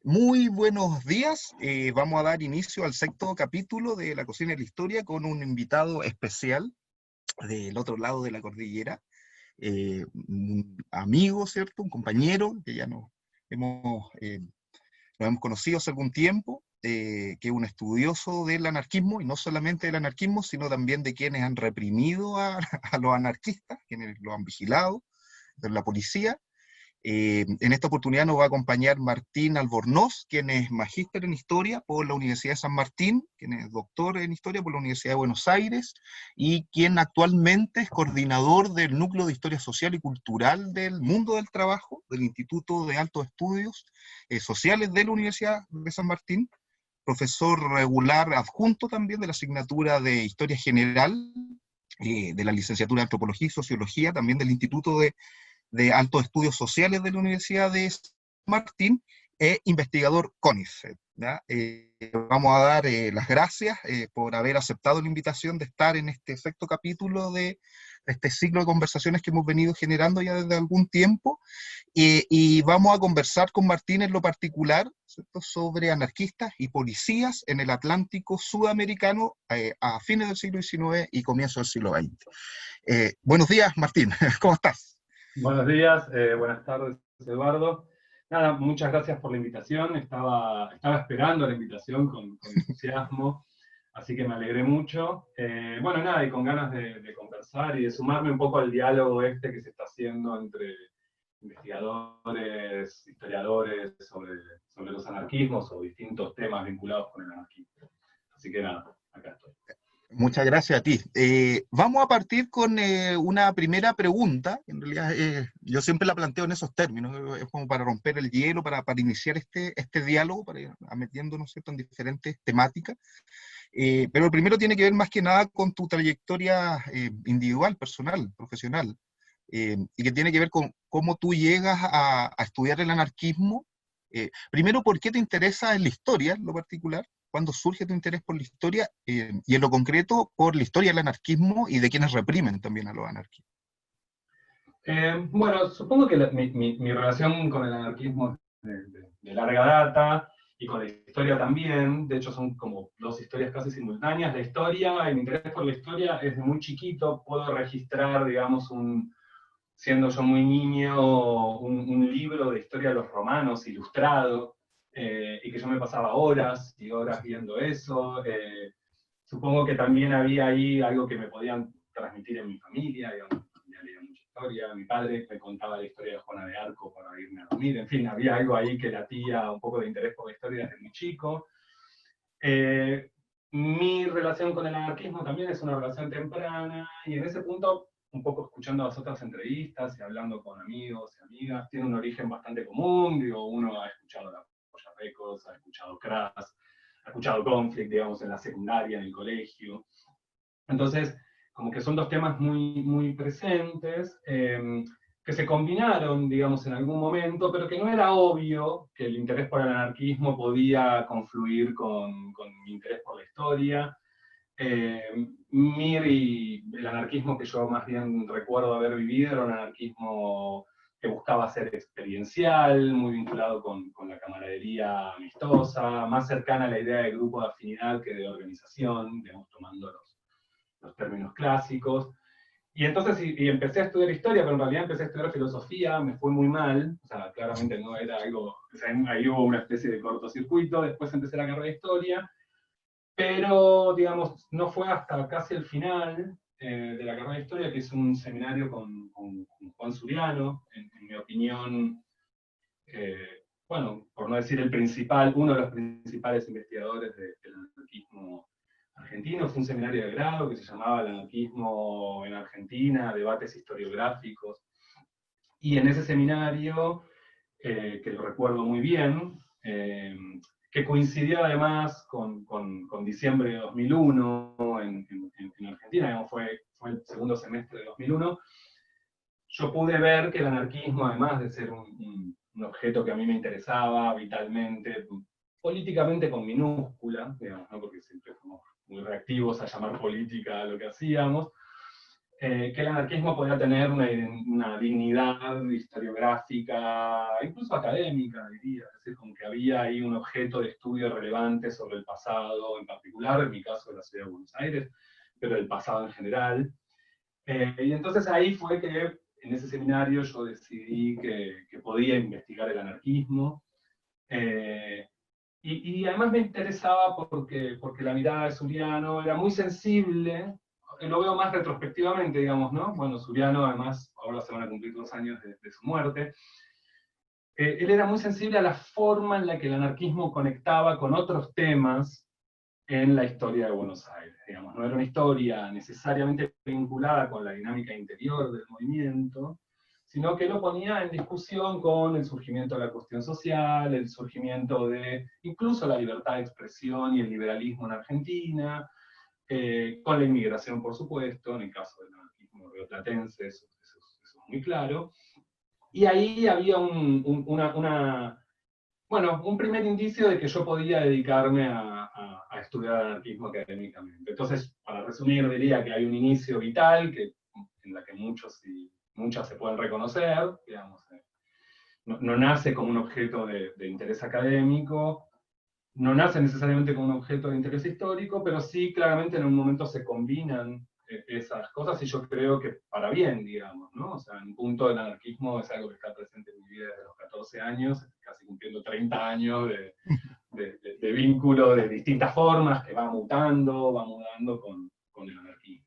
Muy buenos días. Vamos a dar inicio al sexto capítulo de La Cocina de la Historia con un invitado especial del otro lado de la cordillera, un amigo, ¿cierto? Un compañero que ya nos hemos conocido hace algún tiempo, que es un estudioso del anarquismo, y no solamente del anarquismo, sino también de quienes han reprimido a los anarquistas, quienes lo han vigilado, de la policía. En esta oportunidad nos va a acompañar Martín Albornoz, quien es magíster en Historia por la Universidad de San Martín, quien es doctor en Historia por la Universidad de Buenos Aires, y quien actualmente es coordinador del Núcleo de Historia Social y Cultural del Mundo del Trabajo, del Instituto de Altos Estudios Sociales de la Universidad de San Martín, profesor regular adjunto también de la asignatura de Historia General, de la licenciatura de Antropología y Sociología, también del Instituto de Altos Estudios Sociales de la Universidad de San Martín, e investigador CONICET. Vamos a dar las gracias por haber aceptado la invitación de estar en este sexto capítulo de este ciclo de conversaciones que hemos venido generando ya desde algún tiempo, y vamos a conversar con Martín en lo particular, ¿cierto?, sobre anarquistas y policías en el Atlántico sudamericano a fines del siglo XIX y comienzo del siglo XX. Buenos días, Martín, ¿cómo estás? Buenos días, buenas tardes, Eduardo. Nada, muchas gracias por la invitación. Estaba esperando la invitación con entusiasmo, así que me alegré mucho. Bueno, nada, y con ganas de conversar y de sumarme un poco al diálogo este que se está haciendo entre investigadores, historiadores sobre los anarquismos o distintos temas vinculados con el anarquismo. Así que nada, acá estoy. Muchas gracias a ti. Vamos a partir con una primera pregunta. En realidad, yo siempre la planteo en esos términos, es como para romper el hielo, para iniciar este diálogo, para ir metiéndonos, ¿cierto?, en diferentes temáticas. Pero el primero tiene que ver más que nada con tu trayectoria individual, personal, profesional, y que tiene que ver con cómo tú llegas a estudiar el anarquismo. Primero, ¿por qué te interesa en la historia, en lo particular? ¿Cuándo surge tu interés por la historia? Y en lo concreto, por la historia del anarquismo y de quienes reprimen también a los anarquistas. Bueno, supongo que mi relación con el anarquismo es de larga data y con la historia también. De hecho, son como dos historias casi simultáneas. La historia, y mi interés por la historia es de muy chiquito. Puedo registrar, digamos, siendo yo muy niño, un libro de historia de los romanos ilustrado, y que yo me pasaba horas y horas viendo eso. Supongo que también había ahí algo que me podían transmitir en mi familia, digamos, ya leía mucha historia, mi padre me contaba la historia de Juana de Arco para irme a dormir, en fin, había algo ahí que latía un poco de interés por la historia desde muy chico. Eh, Mi relación con el anarquismo también es una relación temprana, y en ese punto, un poco escuchando las otras entrevistas y hablando con amigos y amigas, tiene un origen bastante común. Digo, uno ha escuchado la Polla Records, ha escuchado Crass, ha escuchado Conflict, digamos, en la secundaria, en el colegio. Entonces, como que son dos temas muy, muy presentes, que se combinaron, digamos, en algún momento, pero que no era obvio que el interés por el anarquismo podía confluir con mi interés por la historia. Mir y el anarquismo que yo más bien recuerdo haber vivido era un anarquismo que buscaba ser experiencial, muy vinculado con la camaradería amistosa, más cercana a la idea de grupo de afinidad que de organización, digamos, tomando los términos clásicos. Y entonces y empecé a estudiar historia, pero en realidad empecé a estudiar filosofía, me fue muy mal, o sea, claramente no era algo, o sea, ahí hubo una especie de cortocircuito. Después empecé la carrera de historia, pero, digamos, no fue hasta casi el final de la carrera de historia, que hice un seminario con Juan Suriano, en mi opinión, bueno, por no decir el principal, uno de los principales investigadores del anarquismo argentino. Fue un seminario de grado que se llamaba El anarquismo en Argentina, debates historiográficos. Y en ese seminario, que lo recuerdo muy bien, que coincidió además con diciembre de 2001 en Argentina, digamos, fue el segundo semestre de 2001, yo pude ver que el anarquismo, además de ser un objeto que a mí me interesaba vitalmente, políticamente con minúscula, digamos, ¿no? Porque siempre fuimos muy reactivos a llamar política a lo que hacíamos, que el anarquismo podía tener una dignidad historiográfica, incluso académica, diría. Es decir, como que había ahí un objeto de estudio relevante sobre el pasado en particular, en mi caso de la ciudad de Buenos Aires, pero el pasado en general. Y entonces ahí fue que en ese seminario yo decidí que podía investigar el anarquismo. Eh, y además me interesaba porque la mirada de Suriano era muy sensible, lo veo más retrospectivamente, digamos, ¿no? Bueno, Suriano además, ahora se van a cumplir 2 años de su muerte. Él era muy sensible a la forma en la que el anarquismo conectaba con otros temas en la historia de Buenos Aires, digamos. No era una historia necesariamente vinculada con la dinámica interior del movimiento, sino que lo ponía en discusión con el surgimiento de la cuestión social, el surgimiento de incluso la libertad de expresión y el liberalismo en Argentina, con la inmigración, por supuesto, en el caso del anarquismo rioplatense, eso es muy claro. Y ahí había bueno, un primer indicio de que yo podía dedicarme a estudiar anarquismo académicamente. Entonces, para resumir, diría que hay un inicio vital en la que muchos y muchas se pueden reconocer, digamos, no nace como un objeto de interés académico, no nace necesariamente como un objeto de interés histórico, pero sí claramente en un momento se combinan esas cosas y yo creo que para bien, digamos, ¿no? O sea, en un punto del anarquismo es algo que está presente en mi vida desde los 14 años, casi cumpliendo 30 años de vínculo de distintas formas que va mudando con el anarquismo.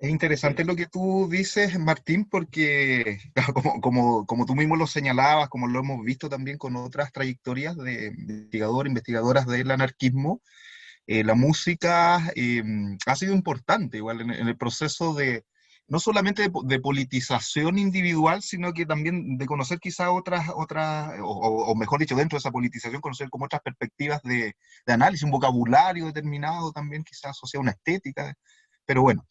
Es interesante lo que tú dices, Martín, porque claro, como tú mismo lo señalabas, como lo hemos visto también con otras trayectorias de investigadoras del anarquismo, la música ha sido importante igual en el proceso de, no solamente de politización individual, sino que también de conocer quizá o mejor dicho, dentro de esa politización, conocer como otras perspectivas de análisis, un vocabulario determinado también quizás asociado a una estética, pero bueno.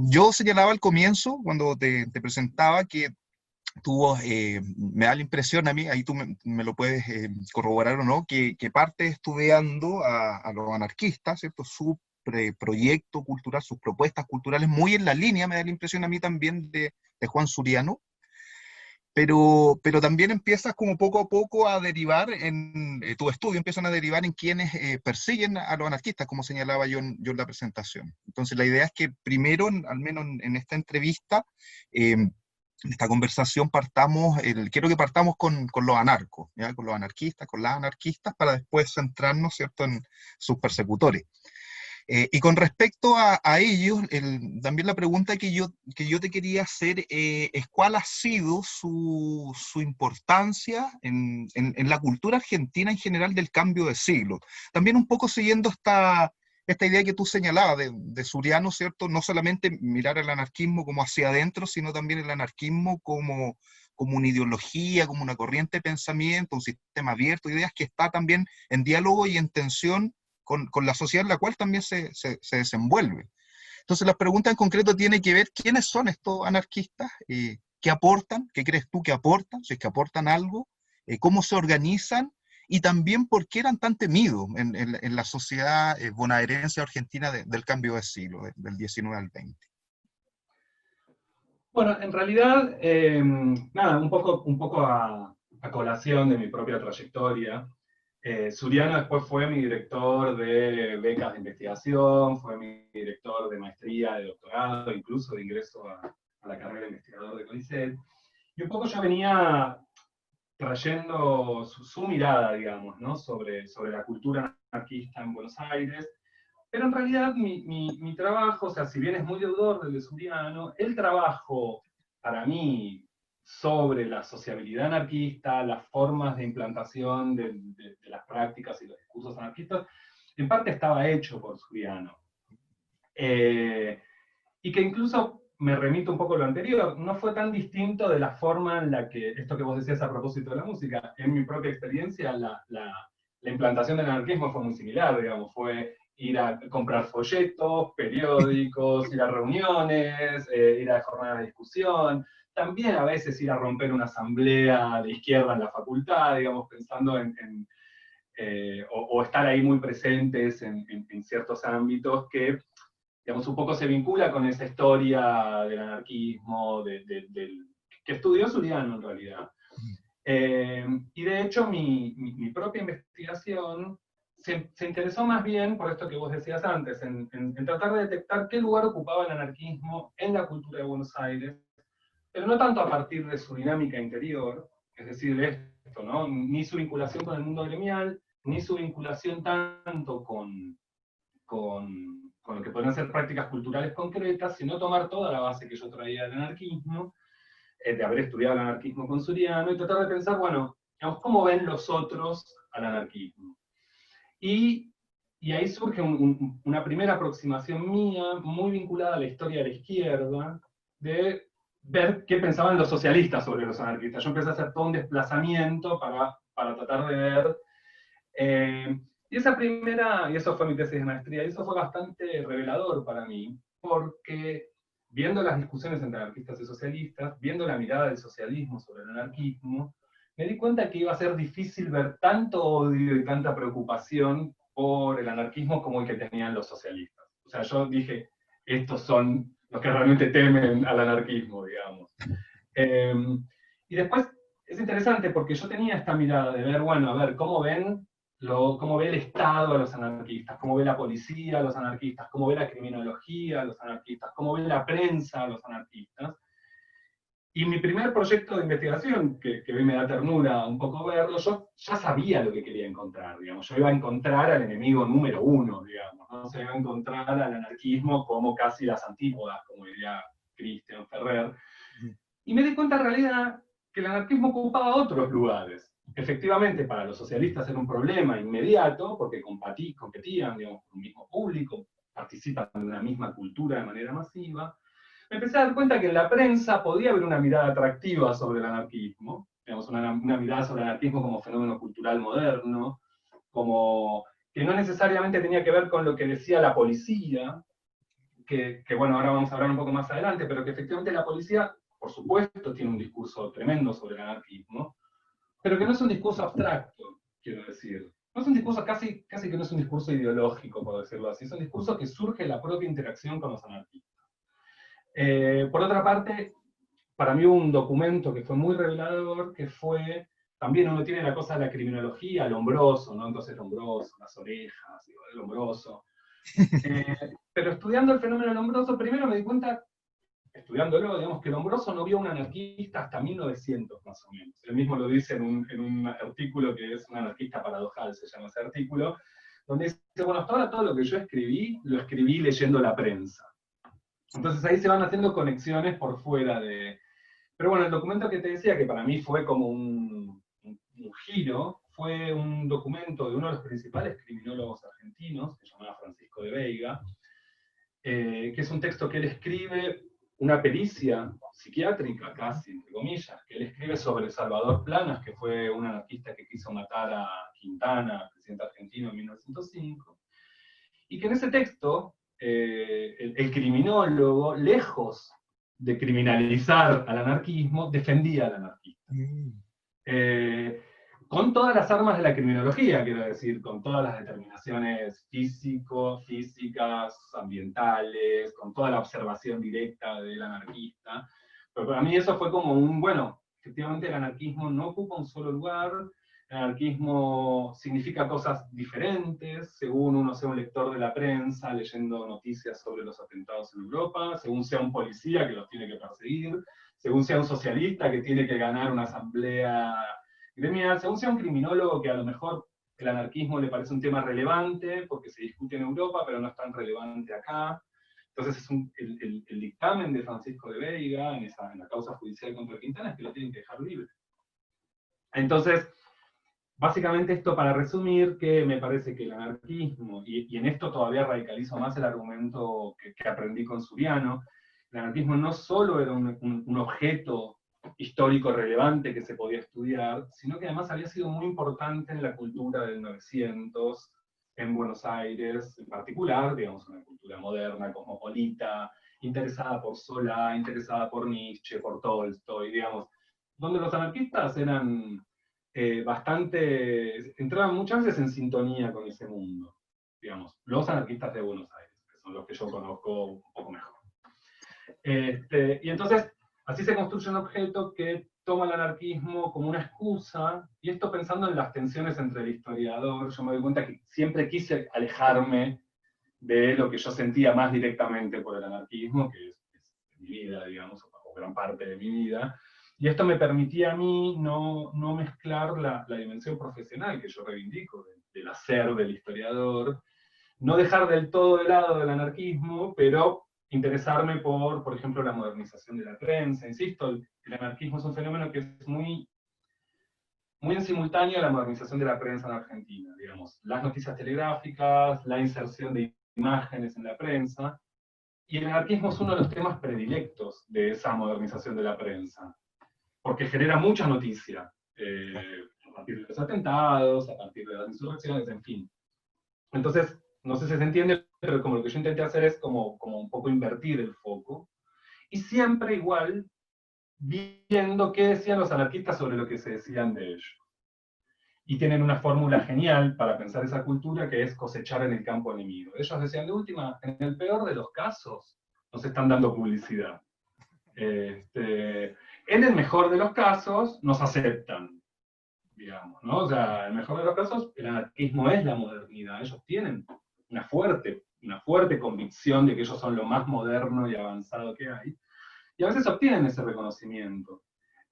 Yo señalaba al comienzo, cuando te presentaba, que me da la impresión a mí, ahí tú me lo puedes corroborar o no, que parte estudiando a los anarquistas, ¿cierto? Su proyecto cultural, sus propuestas culturales, muy en la línea, me da la impresión a mí también de Juan Suriano, pero también empiezas como poco a poco a derivar en tu estudio, empiezan a derivar en quienes persiguen a los anarquistas, como señalaba yo en la presentación. Entonces la idea es que primero, al menos en esta entrevista, en esta conversación quiero que partamos con los anarcos, ¿ya? Con los anarquistas, con las anarquistas, para después centrarnos, ¿cierto?, en sus persecutores. Y con respecto a ellos, también la pregunta que yo te quería hacer es cuál ha sido su importancia en la cultura argentina en general del cambio de siglo. También un poco siguiendo esta idea que tú señalabas de Suriano, ¿cierto? No solamente mirar el anarquismo como hacia adentro, sino también el anarquismo como una ideología, como una corriente de pensamiento, un sistema abierto, ideas que está también en diálogo y en tensión con la sociedad en la cual también se desenvuelve. Entonces la pregunta en concreto tiene que ver quiénes son estos anarquistas, qué aportan, qué crees tú que aportan, si es que aportan algo, cómo se organizan y también por qué eran tan temidos en la sociedad bonaerense argentina del cambio de siglo, del 19 al 20. Bueno, en realidad, nada, un poco a colación de mi propia trayectoria. Suriano después fue mi director de becas de investigación, fue mi director de maestría, de doctorado, incluso de ingreso a la carrera de investigador de CONICET. Y un poco yo venía trayendo su mirada, digamos, ¿no? sobre la cultura anarquista en Buenos Aires. Pero en realidad mi trabajo, o sea, si bien es muy deudor del de Suriano, el trabajo para mí sobre la sociabilidad anarquista, las formas de implantación de las prácticas y los discursos anarquistas, en parte estaba hecho por Suriano. Y que incluso me remito un poco a lo anterior, no fue tan distinto de la forma en la que, esto que vos decías a propósito de la música, en mi propia experiencia, la implantación del anarquismo fue muy similar, digamos, fue ir a comprar folletos, periódicos, ir a reuniones, ir a jornadas de discusión, también a veces ir a romper una asamblea de izquierda en la facultad, digamos, pensando o estar ahí muy presentes en ciertos ámbitos que digamos, un poco se vincula con esa historia del anarquismo, que estudió Suriano en realidad. Y de hecho mi propia investigación se interesó más bien por esto que vos decías antes, en tratar de detectar qué lugar ocupaba el anarquismo en la cultura de Buenos Aires, pero no tanto a partir de su dinámica interior, es decir, de esto, ¿no? Ni su vinculación con el mundo gremial, ni su vinculación tanto con lo que podrían ser prácticas culturales concretas, sino tomar toda la base que yo traía del anarquismo, de haber estudiado el anarquismo con Suriano, y tratar de pensar, bueno, digamos, cómo ven los otros al anarquismo. Y ahí surge una primera aproximación mía, muy vinculada a la historia de la izquierda, de ver qué pensaban los socialistas sobre los anarquistas. Yo empecé a hacer todo un desplazamiento para tratar de ver. Y esa primera, y eso fue mi tesis de maestría, y eso fue bastante revelador para mí, porque viendo las discusiones entre anarquistas y socialistas, viendo la mirada del socialismo sobre el anarquismo, me di cuenta que iba a ser difícil ver tanto odio y tanta preocupación por el anarquismo como el que tenían los socialistas. O sea, yo dije, estos son los que realmente temen al anarquismo, digamos. Y después es interesante porque yo tenía esta mirada de ver, bueno, a ver, cómo ve el Estado a los anarquistas, cómo ve la policía a los anarquistas, cómo ve la criminología a los anarquistas, cómo ve la prensa a los anarquistas. Y mi primer proyecto de investigación, que hoy me da ternura un poco verlo, yo ya sabía lo que quería encontrar, digamos. Yo iba a encontrar al enemigo número uno, digamos, ¿no? O sea, iba a encontrar al anarquismo como casi las antípodas, como diría Christian Ferrer. Y me di cuenta en realidad que el anarquismo ocupaba otros lugares. Efectivamente, para los socialistas era un problema inmediato, porque competían, digamos, con un mismo público, participan de una misma cultura de manera masiva. Me empecé a dar cuenta que en la prensa podía haber una mirada atractiva sobre el anarquismo, digamos, una mirada sobre el anarquismo como fenómeno cultural moderno, como que no necesariamente tenía que ver con lo que decía la policía, que bueno, ahora vamos a hablar un poco más adelante, pero que efectivamente la policía, por supuesto, tiene un discurso tremendo sobre el anarquismo, pero que no es un discurso abstracto, quiero decir. No es un discurso, casi que no es un discurso ideológico, por decirlo así, es un discurso que surge de la propia interacción con los anarquistas. Por otra parte, para mí hubo un documento que fue muy revelador, que fue, también uno tiene la cosa de la criminología, el hombroso, ¿no? Entonces el hombroso, las orejas, el hombroso. Pero estudiando el fenómeno del hombroso, primero me di cuenta, estudiándolo, digamos, que el hombroso no vio a un anarquista hasta 1900, más o menos. Él mismo lo dice en un artículo que es un anarquista paradojal, se llama ese artículo, donde dice, bueno, hasta ahora todo lo que yo escribí, lo escribí leyendo la prensa. Entonces ahí se van haciendo conexiones por fuera de... Pero bueno, el documento que te decía, que para mí fue como un giro, fue un documento de uno de los principales criminólogos argentinos, que se llamaba Francisco de Veiga, que es un texto que él escribe, una pericia psiquiátrica casi, entre comillas, que él escribe sobre Salvador Planas, que fue un anarquista que quiso matar a Quintana, presidente argentino en 1905, y que en ese texto el criminólogo, lejos de criminalizar al anarquismo, defendía al anarquista. Con todas las armas de la criminología, quiero decir, con todas las determinaciones físicas, ambientales, con toda la observación directa del anarquista. Pero para mí eso fue como bueno, efectivamente el anarquismo no ocupa un solo lugar, el anarquismo significa cosas diferentes, según uno sea un lector de la prensa, leyendo noticias sobre los atentados en Europa, según sea un policía que los tiene que perseguir, según sea un socialista que tiene que ganar una asamblea gremial, según sea un criminólogo que a lo mejor el anarquismo le parece un tema relevante porque se discute en Europa, pero no es tan relevante acá. Entonces el dictamen de Francisco de Veiga en la causa judicial contra Quintana es que lo tienen que dejar libre. Entonces, básicamente esto para resumir, que me parece que el anarquismo, y en esto todavía radicalizo más el argumento que aprendí con Suriano, el anarquismo no solo era un objeto histórico relevante que se podía estudiar, sino que además había sido muy importante en la cultura del 900, en Buenos Aires en particular, digamos, una cultura moderna, cosmopolita, interesada por Solá, interesada por Nietzsche, por Tolstoy, digamos, donde los anarquistas eran entraban muchas veces en sintonía con ese mundo, digamos, los anarquistas de Buenos Aires. son los que yo conozco un poco mejor. Y entonces, así se construye un objeto que toma el anarquismo como una excusa, y esto pensando en las tensiones entre el historiador, yo me doy cuenta que siempre quise alejarme de lo que yo sentía más directamente por el anarquismo, que es mi vida, digamos, o gran parte de mi vida, y esto me permitía a mí no mezclar la dimensión profesional que yo reivindico, del hacer del historiador, no dejar del todo de lado del anarquismo, pero interesarme por ejemplo, la modernización de la prensa. Insisto, el anarquismo es un fenómeno que es muy en simultáneo a la modernización de la prensa en Argentina, digamos, las noticias telegráficas, la inserción de imágenes en la prensa, y el anarquismo es uno de los temas predilectos de esa modernización de la prensa, porque genera mucha noticia, a partir de los atentados, a partir de las insurrecciones, en fin. Entonces, no sé si se entiende, pero como lo que yo intenté hacer es como un poco invertir el foco, y siempre igual viendo qué decían los anarquistas sobre lo que se decían de ellos. Y tienen una fórmula genial para pensar esa cultura, que es cosechar en el campo enemigo. Ellos decían, de última, en el peor de los casos, nos están dando publicidad. En el mejor de los casos, nos aceptan, digamos, ¿no? O sea, en el mejor de los casos, el anarquismo es la modernidad. Ellos tienen una fuerte convicción de que ellos son lo más moderno y avanzado que hay, y a veces obtienen ese reconocimiento.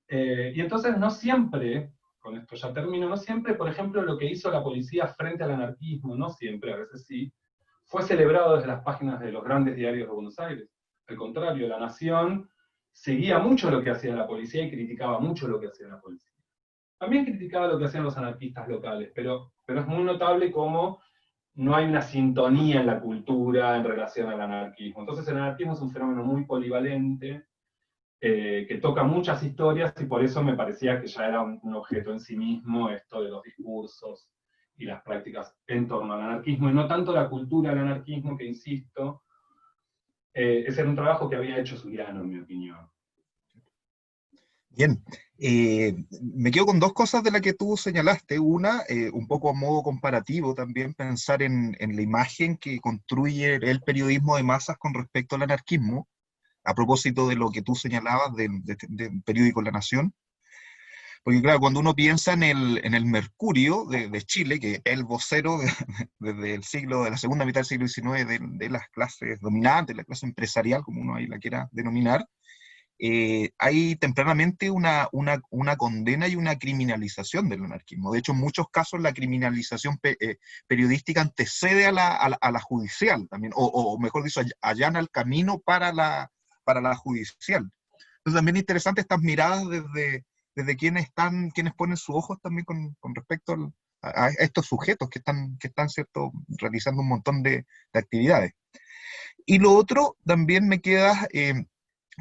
Y entonces no siempre, con esto ya termino, no siempre, por ejemplo, lo que hizo la policía frente al anarquismo, no siempre, a veces sí, fue celebrado desde las páginas de los grandes diarios de Buenos Aires. Al contrario, La Nación seguía mucho lo que hacía la policía y criticaba mucho lo que hacía la policía. También criticaba lo que hacían los anarquistas locales, pero es muy notable cómo no hay una sintonía en la cultura en relación al anarquismo. Entonces el anarquismo es un fenómeno muy polivalente, que toca muchas historias, y por eso me parecía que ya era un objeto en sí mismo esto de los discursos y las prácticas en torno al anarquismo, y no tanto la cultura del anarquismo, que insisto, ese era un trabajo que había hecho Suriano, en mi opinión. Bien, me quedo con dos cosas de las que tú señalaste. Una, un poco a modo comparativo también, pensar en la imagen que construye el periodismo de masas con respecto al anarquismo, a propósito de lo que tú señalabas del periódico La Nación. Porque claro, cuando uno piensa en el Mercurio de Chile, que es el vocero desde la segunda mitad del siglo XIX de las clases dominantes, la clase empresarial, como uno ahí la quiera denominar, hay tempranamente una condena y una criminalización del anarquismo. De hecho, en muchos casos la criminalización periodística antecede a la judicial también, o mejor dicho, allana el camino para la judicial. Entonces también es interesante estas miradas desde quienes ponen sus ojos también con respecto a estos sujetos que están ¿cierto?, realizando un montón de actividades. Y lo otro, también me queda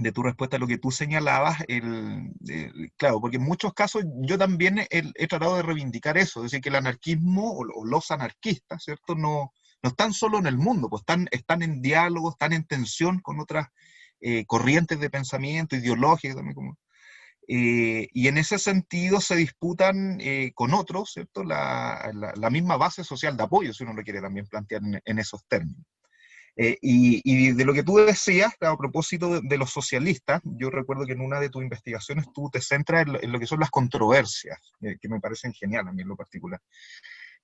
de tu respuesta a lo que tú señalabas, claro, porque en muchos casos yo también he tratado de reivindicar eso, es decir, que el anarquismo o los anarquistas, ¿cierto?, no están solo en el mundo, pues están en diálogo, están en tensión con otras corrientes de pensamiento, ideológicas también, y en ese sentido se disputan con otros, ¿cierto?, la misma base social de apoyo, si uno lo quiere también plantear en esos términos. Y de lo que tú decías, a propósito de los socialistas, yo recuerdo que en una de tus investigaciones tú te centras en lo que son las controversias, que me parecen genial a mí en lo particular.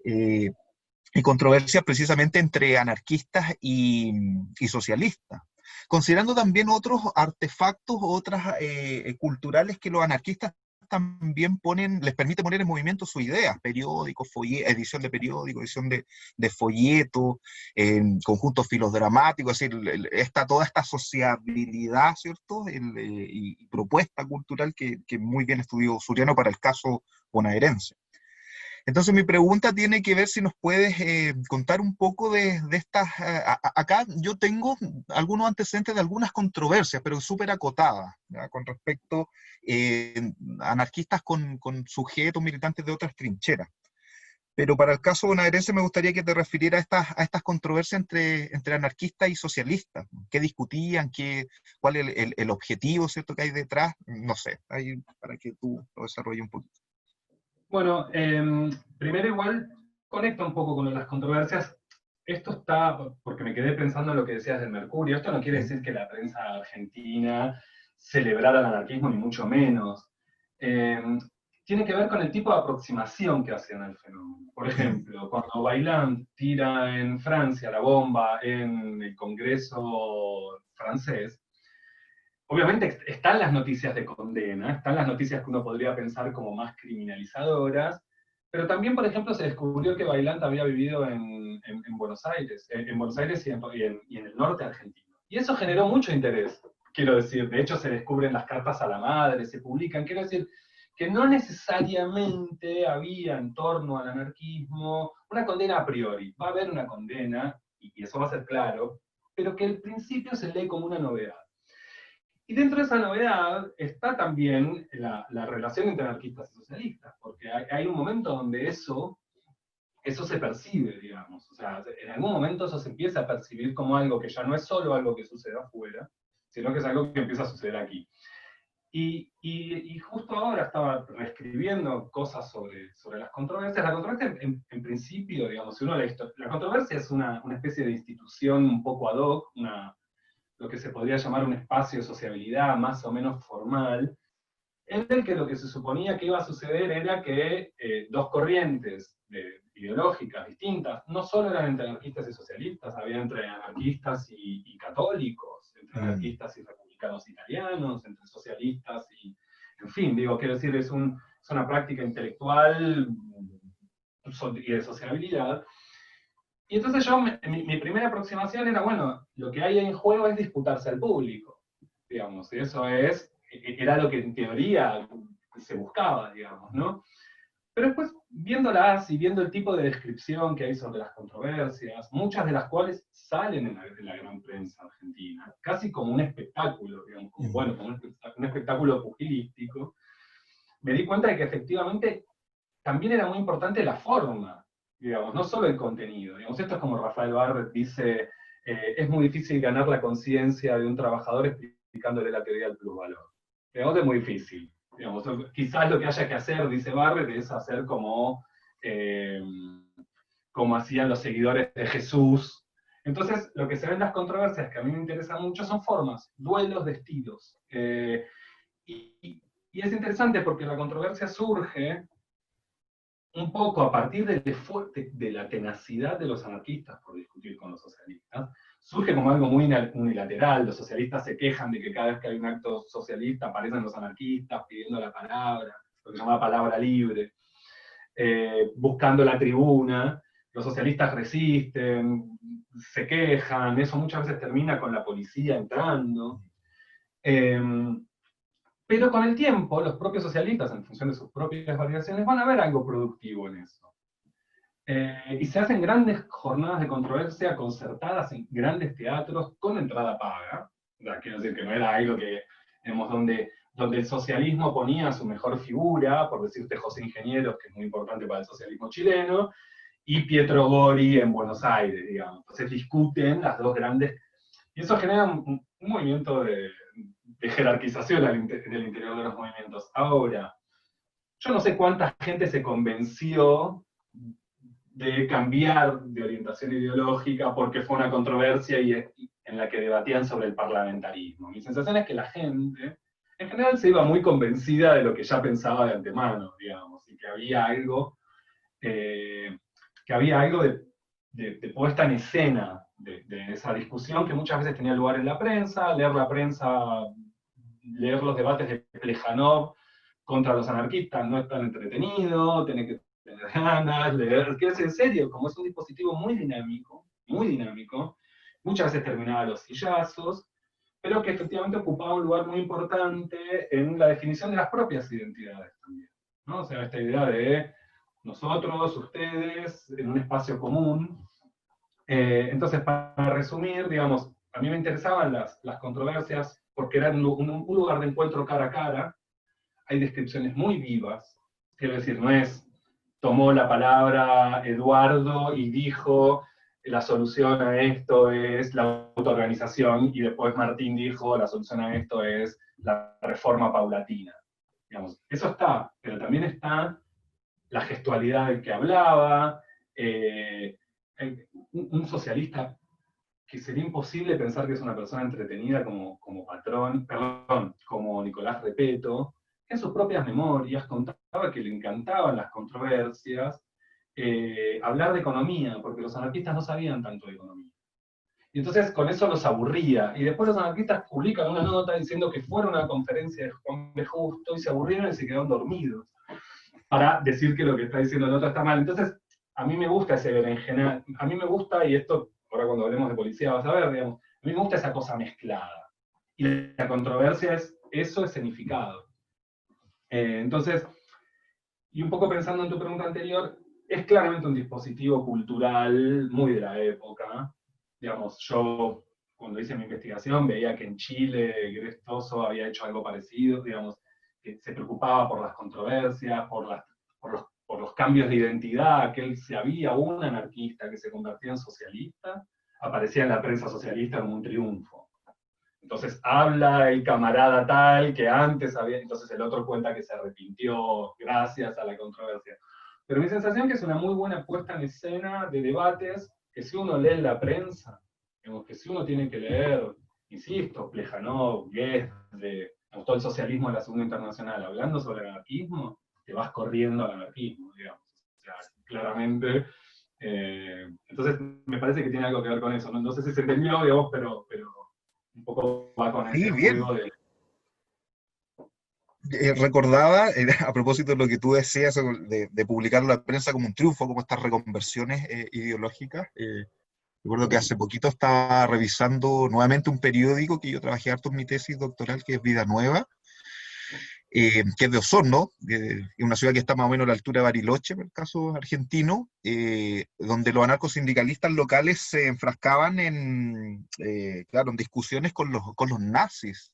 Y controversias precisamente entre anarquistas y socialistas, considerando también otros artefactos, otras culturales que los anarquistas también les permite poner en movimiento sus ideas, periódicos, edición de periódico, edición de folleto, conjuntos filodramáticos, es decir, toda esta sociabilidad, ¿cierto?, y propuesta cultural que muy bien estudió Suriano para el caso bonaerense. Entonces mi pregunta tiene que ver si nos puedes contar un poco de estas. Acá yo tengo algunos antecedentes de algunas controversias, pero súper acotadas, ¿ya?, con respecto a anarquistas con sujetos militantes de otras trincheras. Pero para el caso bonaerense me gustaría que te refirieras a estas controversias entre anarquistas y socialistas. ¿Qué discutían? ¿Cuál es el objetivo, ¿cierto?, que hay detrás? No sé, ahí para que tú lo desarrolles un poquito. Bueno, primero igual conecta un poco con las controversias. esto está, porque me quedé pensando en lo que decías del Mercurio, esto no quiere decir que la prensa argentina celebrara el anarquismo, ni mucho menos. Eh, Tiene que ver con el tipo de aproximación que hacían al fenómeno. Por ejemplo, cuando Vaillant tira en Francia la bomba en el Congreso francés, obviamente están las noticias de condena, están las noticias que uno podría pensar como más criminalizadoras, pero también, por ejemplo, se descubrió que Vaillant había vivido en Buenos Aires, en Buenos Aires y en el norte argentino. Y eso generó mucho interés, quiero decir. De hecho, se descubren las cartas a la madre, se publican. Quiero decir que no necesariamente había en torno al anarquismo una condena a priori. Va a haber una condena, y eso va a ser claro, pero que al principio se lee como una novedad. Y dentro de esa novedad está también la relación entre anarquistas y socialistas, porque hay un momento donde eso se percibe, digamos. O sea, en algún momento eso se empieza a percibir como algo que ya no es solo algo que sucede afuera, sino que es algo que empieza a suceder aquí. Y justo ahora estaba reescribiendo cosas sobre las controversias. La controversia, en principio, digamos, si uno la controversia es una especie de institución un poco ad hoc, lo que se podría llamar un espacio de sociabilidad más o menos formal, en el que lo que se suponía que iba a suceder era que dos corrientes ideológicas distintas, no solo eran entre anarquistas y socialistas, había entre anarquistas y católicos, entre anarquistas y republicanos italianos, entre socialistas y, en fin, digo, quiero decir, es una práctica intelectual y de sociabilidad. Y entonces mi primera aproximación era, bueno, lo que hay en juego es disputarse al público, digamos, y eso era lo que en teoría se buscaba, digamos, ¿no? Pero después, viéndolas y viendo el tipo de descripción que hay sobre las controversias, muchas de las cuales salen en la gran prensa argentina, casi como un espectáculo, digamos, como, bueno, como un espectáculo pugilístico, me di cuenta de que efectivamente también era muy importante la forma, digamos, no solo el contenido. Digamos, esto es como Rafael Barrett dice, es muy difícil ganar la conciencia de un trabajador explicándole la teoría del plusvalor. Digamos, es muy difícil. Digamos, quizás lo que haya que hacer, dice Barrett, es hacer como hacían los seguidores de Jesús. Entonces, lo que se ven en las controversias, que a mí me interesan mucho, son formas, duelos de estilos. Y, y es interesante porque la controversia surge un poco a partir de la tenacidad de los anarquistas por discutir con los socialistas. Surge como algo muy unilateral. Los socialistas se quejan de que cada vez que hay un acto socialista aparecen los anarquistas pidiendo la palabra, lo que se llama palabra libre, buscando la tribuna. Los socialistas resisten, se quejan, eso muchas veces termina con la policía entrando. Pero con el tiempo, los propios socialistas, en función de sus propias variaciones, van a ver algo productivo en eso. Y se hacen grandes jornadas de controversia concertadas en grandes teatros con entrada paga. O sea, quiero decir que no era algo que, digamos, donde el socialismo ponía su mejor figura, por decirte José Ingenieros, que es muy importante para el socialismo chileno, y Pietro Gori en Buenos Aires, digamos. Entonces discuten las dos grandes. Y eso genera un movimiento de jerarquización del interior de los movimientos. Ahora, yo no sé cuánta gente se convenció de cambiar de orientación ideológica porque fue una controversia en la que debatían sobre el parlamentarismo. Mi sensación es que la gente, en general, se iba muy convencida de lo que ya pensaba de antemano, digamos, y que había algo, de puesta en escena de esa discusión que muchas veces tenía lugar en la prensa, leer los debates de Plejánov contra los anarquistas no es tan entretenido, tiene que tener ganas, leer, que es en serio, como es un dispositivo muy dinámico, muchas veces terminaba a los sillazos, pero que efectivamente ocupaba un lugar muy importante en la definición de las propias identidades también, ¿no? O sea, esta idea de nosotros, ustedes, en un espacio común. Entonces, para resumir, digamos, a mí me interesaban las controversias porque eran un lugar de encuentro cara a cara. Hay descripciones muy vivas, quiero decir, no es tomó la palabra Eduardo y dijo la solución a esto es la autoorganización y después Martín dijo la solución a esto es la reforma paulatina. Digamos, eso está, pero también está la gestualidad del que hablaba, un socialista que sería imposible pensar que es una persona entretenida como como Nicolás Repetto, en sus propias memorias contaba que le encantaban las controversias, hablar de economía, porque los anarquistas no sabían tanto de economía. Y entonces con eso los aburría. Y después los anarquistas publican una nota diciendo que fueron a una conferencia de Juan B. Justo y se aburrieron y se quedaron dormidos, para decir que lo que está diciendo el otro está mal. Entonces, a mí me gusta ese berenjenal, a mí me gusta, y esto, ahora cuando hablemos de policía vas a ver, digamos, a mí me gusta esa cosa mezclada. Y la controversia es eso escenificado. Entonces, y un poco pensando en tu pregunta anterior, es claramente un dispositivo cultural muy de la época. Digamos, yo cuando hice mi investigación veía que en Chile Grés Toso había hecho algo parecido, digamos, que se preocupaba por las controversias, por los cambios de identidad, que si había un anarquista que se convertía en socialista, aparecía en la prensa socialista como un triunfo. Entonces habla el camarada tal que antes había, entonces el otro cuenta que se arrepintió gracias a la controversia. Pero mi sensación es que es una muy buena puesta en escena de debates que si uno lee la prensa, digamos, que si uno tiene que leer, insisto, Plejánov, Guesde, todo el socialismo de la Segunda Internacional, hablando sobre el anarquismo, te vas corriendo al anarquismo, digamos. O sea, claramente. Entonces me parece que tiene algo que ver con eso. No sé si se entendió, digamos, pero un poco va con ese Sí, bien. juego de... Recordaba, a propósito de lo que tú decías, de publicar la prensa como un triunfo, como estas reconversiones ideológicas. Recuerdo que hace poquito estaba revisando nuevamente un periódico que yo trabajé harto en mi tesis doctoral, que es Vida Nueva, que es de Osorno, una ciudad que está más o menos a la altura de Bariloche, en el caso argentino, donde los anarcosindicalistas locales se enfrascaban claro, en discusiones con los nazis,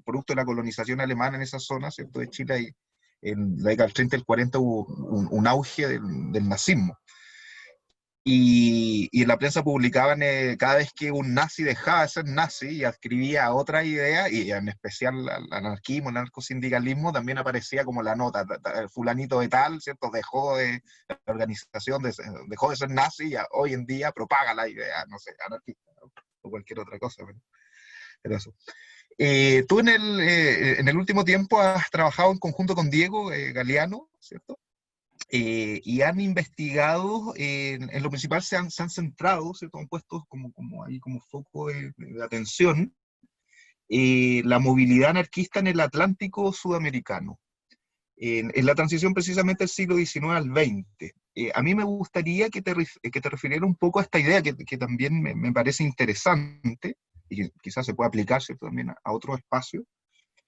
producto de la colonización alemana en esa zona, ¿cierto?, de Chile. Y en la década del 30 y el 40 hubo un auge del nazismo. Y en la prensa publicaban cada vez que un nazi dejaba de ser nazi y adquiría otra idea, y en especial el anarquismo, el anarcosindicalismo, también aparecía como la nota, fulanito de tal, ¿cierto? Dejó de la organización, dejó de ser nazi y hoy en día propaga la idea, no sé, anarquista, ¿no? O cualquier otra cosa, pero eso. Tú en el último tiempo has trabajado en conjunto con Diego Galeano, ¿cierto? Y han investigado, en lo principal se han centrado, ¿cierto?, han puesto ahí como foco de atención, la movilidad anarquista en el Atlántico sudamericano, en la transición precisamente del siglo XIX al XX. A mí me gustaría que te refiriera un poco a esta idea que también me parece interesante, y que quizás se pueda aplicar, ¿cierto?, también a otro espacio,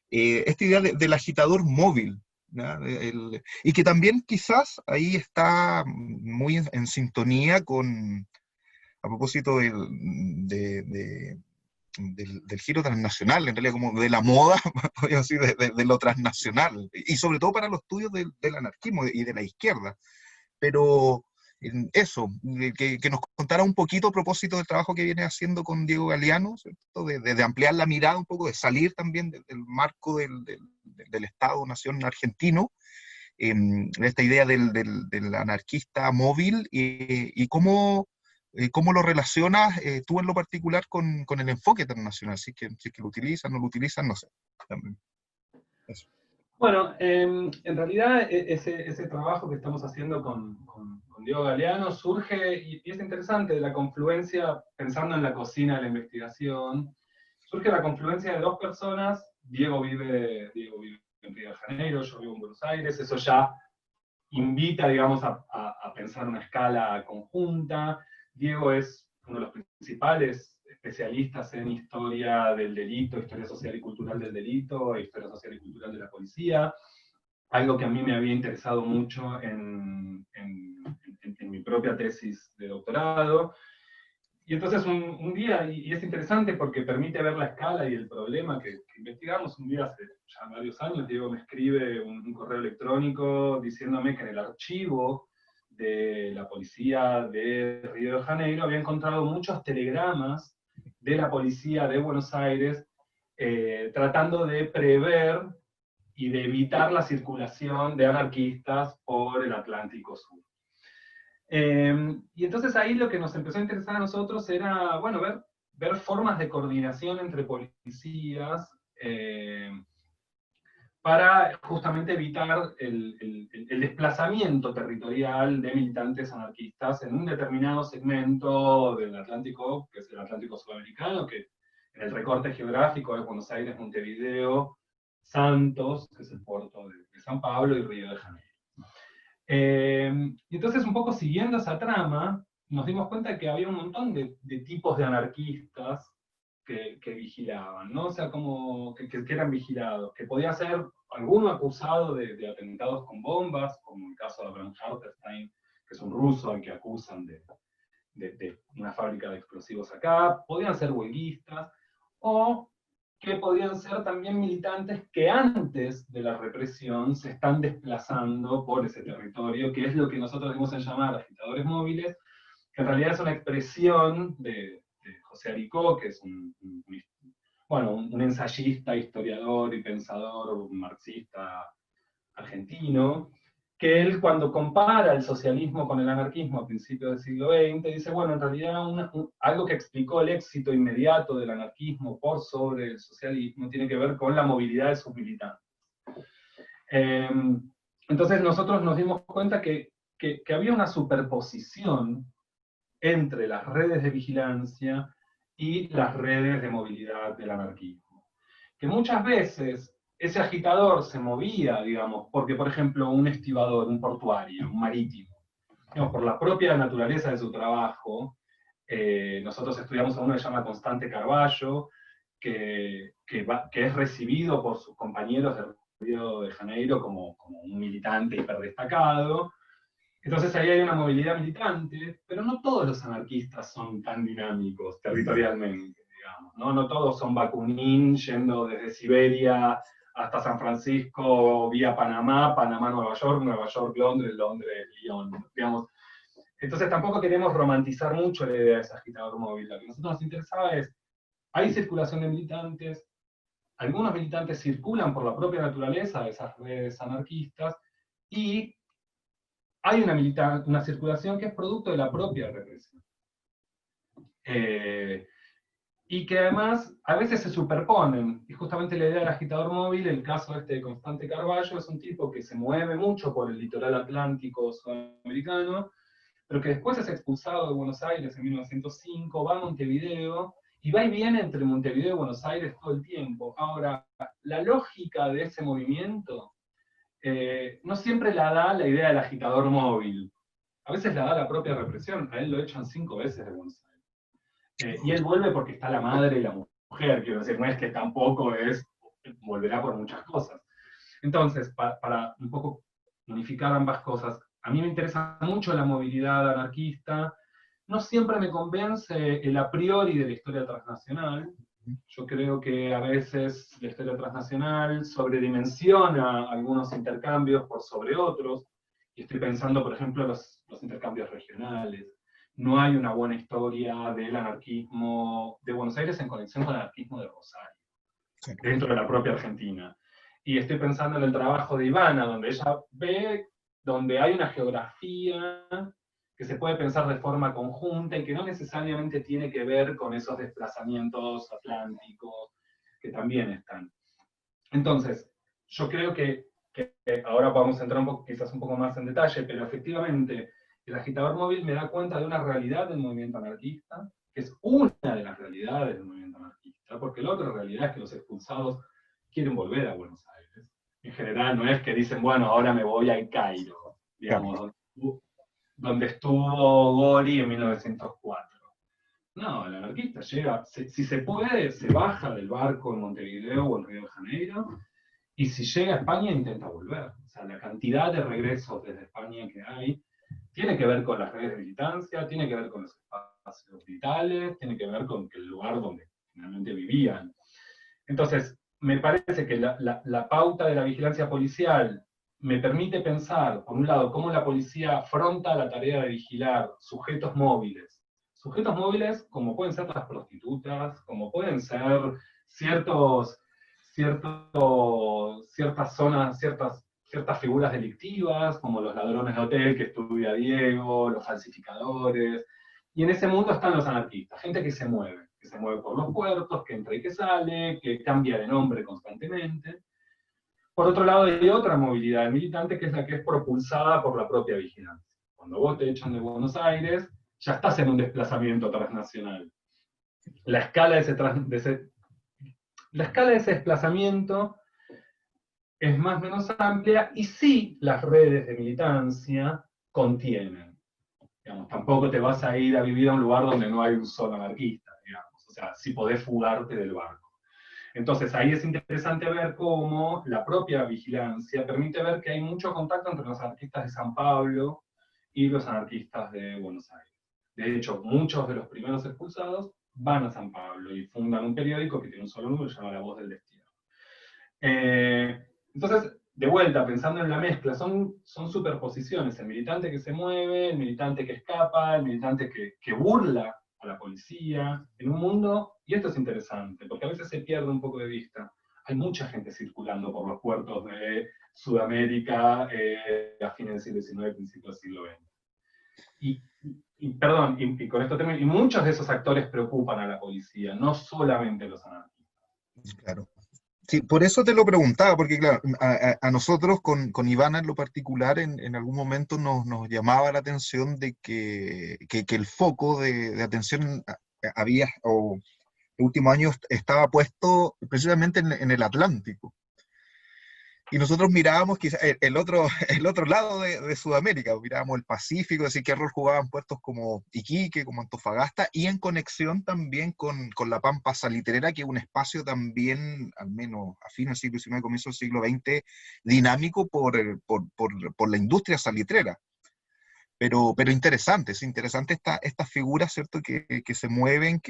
esta idea del agitador móvil, ¿ya? Y que también quizás ahí está muy en sintonía con, a propósito del giro transnacional, en realidad como de la moda, podríamos decir, de lo transnacional, y sobre todo para los estudios del anarquismo y de la izquierda. Pero eso, que nos contara un poquito a propósito del trabajo que viene haciendo con Diego Galeano, ¿cierto? De ampliar la mirada un poco, de salir también del marco del Estado-nación argentino, esta idea del anarquista móvil, y cómo lo relacionas tú en lo particular con el enfoque internacional, si es que lo utilizan, no lo utilizan, no sé. También. Eso. Bueno, en realidad ese trabajo que estamos haciendo con Diego Galeano surge, y es interesante, de la confluencia, pensando en la cocina de la investigación, surge la confluencia de dos personas. Diego vive en Río de Janeiro, yo vivo en Buenos Aires, eso ya invita, digamos, a pensar una escala conjunta. Diego es uno de los principales especialistas en historia del delito, historia social y cultural del delito, e historia social y cultural de la policía, algo que a mí me había interesado mucho en mi propia tesis de doctorado. Y entonces un día, y es interesante porque permite ver la escala y el problema que investigamos, un día hace ya varios años, Diego me escribe un correo electrónico diciéndome que en el archivo de la policía de Río de Janeiro había encontrado muchos telegramas de la policía de Buenos Aires tratando de prever y de evitar la circulación de anarquistas por el Atlántico Sur. Y entonces ahí lo que nos empezó a interesar a nosotros era, bueno, ver formas de coordinación entre policías, para justamente evitar el desplazamiento territorial de militantes anarquistas en un determinado segmento del Atlántico, que es el Atlántico Sudamericano, que en el recorte geográfico es Buenos Aires, Montevideo, Santos, que es el puerto de San Pablo, y Río de Janeiro. Y entonces, un poco siguiendo esa trama, nos dimos cuenta que había un montón de tipos de anarquistas que vigilaban, ¿no? O sea, como que eran vigilados, que podía ser alguno acusado de atentados con bombas, como el caso de Abraham Hartenstein, que es un ruso al que acusan de una fábrica de explosivos acá, podían ser huelguistas, o que podían ser también militantes que antes de la represión se están desplazando por ese territorio, que es lo que nosotros dimos en llamar agitadores móviles, que en realidad es una expresión de José Aricó, que es un ensayista, historiador y pensador, un marxista argentino, que él, cuando compara el socialismo con el anarquismo a principios del siglo XX, dice, bueno, en realidad algo que explicó el éxito inmediato del anarquismo por sobre el socialismo tiene que ver con la movilidad de sus militantes. Entonces nosotros nos dimos cuenta que había una superposición entre las redes de vigilancia y las redes de movilidad del anarquismo. Que muchas veces ese agitador se movía, digamos, porque, por ejemplo, un estibador, un portuario, un marítimo, digamos, por la propia naturaleza de su trabajo, nosotros estudiamos a uno que se llama Constante Carballo, que es recibido por sus compañeros de Río de Janeiro como un militante hiperdestacado. Entonces ahí hay una movilidad militante, pero no todos los anarquistas son tan dinámicos territorialmente, digamos, ¿no? No todos son Bakunin yendo desde Siberia hasta San Francisco, vía Panamá, Panamá-Nueva York, Londres, Lyon, digamos. Entonces tampoco queremos romantizar mucho la idea de ese agitador móvil. Lo que a nosotros nos interesaba es, hay circulación de militantes, algunos militantes circulan por la propia naturaleza de esas redes anarquistas, y hay una circulación que es producto de la propia represión. Y que además a veces se superponen. Y justamente la idea del agitador móvil, el caso de Constante Carballo, es un tipo que se mueve mucho por el litoral atlántico sudamericano, pero que después es expulsado de Buenos Aires en 1905, va a Montevideo, y va y viene entre Montevideo y Buenos Aires todo el tiempo. Ahora, la lógica de ese movimiento no siempre la da la idea del agitador móvil. A veces la da la propia represión. A él lo echan 5 veces de Buenos Aires. Y él vuelve porque está la madre y la mujer, quiero decir, no es que tampoco volverá por muchas cosas. Entonces, para un poco unificar ambas cosas, a mí me interesa mucho la movilidad anarquista. No siempre me convence el a priori de la historia transnacional. Yo creo que a veces la historia transnacional sobredimensiona algunos intercambios por sobre otros, y estoy pensando, por ejemplo, los intercambios regionales. No hay una buena historia del anarquismo de Buenos Aires en conexión con el anarquismo de Rosario, sí, dentro de la propia Argentina. Y estoy pensando en el trabajo de Ivana, donde ella ve donde hay una geografía que se puede pensar de forma conjunta y que no necesariamente tiene que ver con esos desplazamientos atlánticos que también están. Entonces, yo creo que ahora vamos a entrar quizás un poco más en detalle, pero efectivamente el agitador móvil me da cuenta de una realidad del movimiento anarquista, que es una de las realidades del movimiento anarquista, porque la otra realidad es que los expulsados quieren volver a Buenos Aires. En general no es que dicen, bueno, ahora me voy al Cairo, digamos, donde estuvo Gori en 1904. No, el anarquista llega, si se puede, se baja del barco en Montevideo o en Río de Janeiro, y si llega a España intenta volver. O sea, la cantidad de regresos desde España que hay tiene que ver con las redes de militancia, tiene que ver con los espacios vitales, tiene que ver con el lugar donde finalmente vivían. Entonces, me parece que la pauta de la vigilancia policial me permite pensar, por un lado, cómo la policía afronta la tarea de vigilar sujetos móviles. Sujetos móviles como pueden ser las prostitutas, como pueden ser ciertas zonas, ciertas ciertas figuras delictivas, como los ladrones de hotel que estudia Diego, los falsificadores, y en ese mundo están los anarquistas, gente que se mueve por los puertos, que entra y que sale, que cambia de nombre constantemente. Por otro lado, hay otra movilidad de militante que es la que es propulsada por la propia vigilancia. Cuando vos te echan de Buenos Aires, ya estás en un desplazamiento transnacional. La escala de ese desplazamiento es más o menos amplia y sí las redes de militancia contienen. Digamos, tampoco te vas a ir a vivir a un lugar donde no hay un solo anarquista, digamos. O sea, sí podés fugarte del barco. Entonces ahí es interesante ver cómo la propia vigilancia permite ver que hay mucho contacto entre los anarquistas de San Pablo y los anarquistas de Buenos Aires. De hecho, muchos de los primeros expulsados van a San Pablo y fundan un periódico que tiene un solo número, se llama La Voz del Destierro. Entonces, de vuelta, pensando en la mezcla, son superposiciones, el militante que se mueve, el militante que escapa, el militante que burla a la policía, en un mundo, y esto es interesante, porque a veces se pierde un poco de vista, hay mucha gente circulando por los puertos de Sudamérica a fines del siglo XIX, principios del siglo XX. Y con esto termino, y muchos de esos actores preocupan a la policía, no solamente los anarquistas. Claro. Sí, por eso te lo preguntaba, porque claro, a nosotros con Ivana en lo particular en algún momento nos llamaba la atención de que el foco de atención había, o el último año estaba puesto precisamente en el Atlántico. Y nosotros mirábamos quizá el otro, el otro lado de Sudamérica, mirábamos el Pacífico, es decir, qué rol jugaban puestos como Iquique, como Antofagasta, y en conexión también con la Pampa Salitrera, que es un espacio también, al menos a fines del siglo XIX, comienzo del siglo XX, dinámico por la industria salitrera. Pero interesante, es interesante estas figuras, ¿cierto? Que se mueven,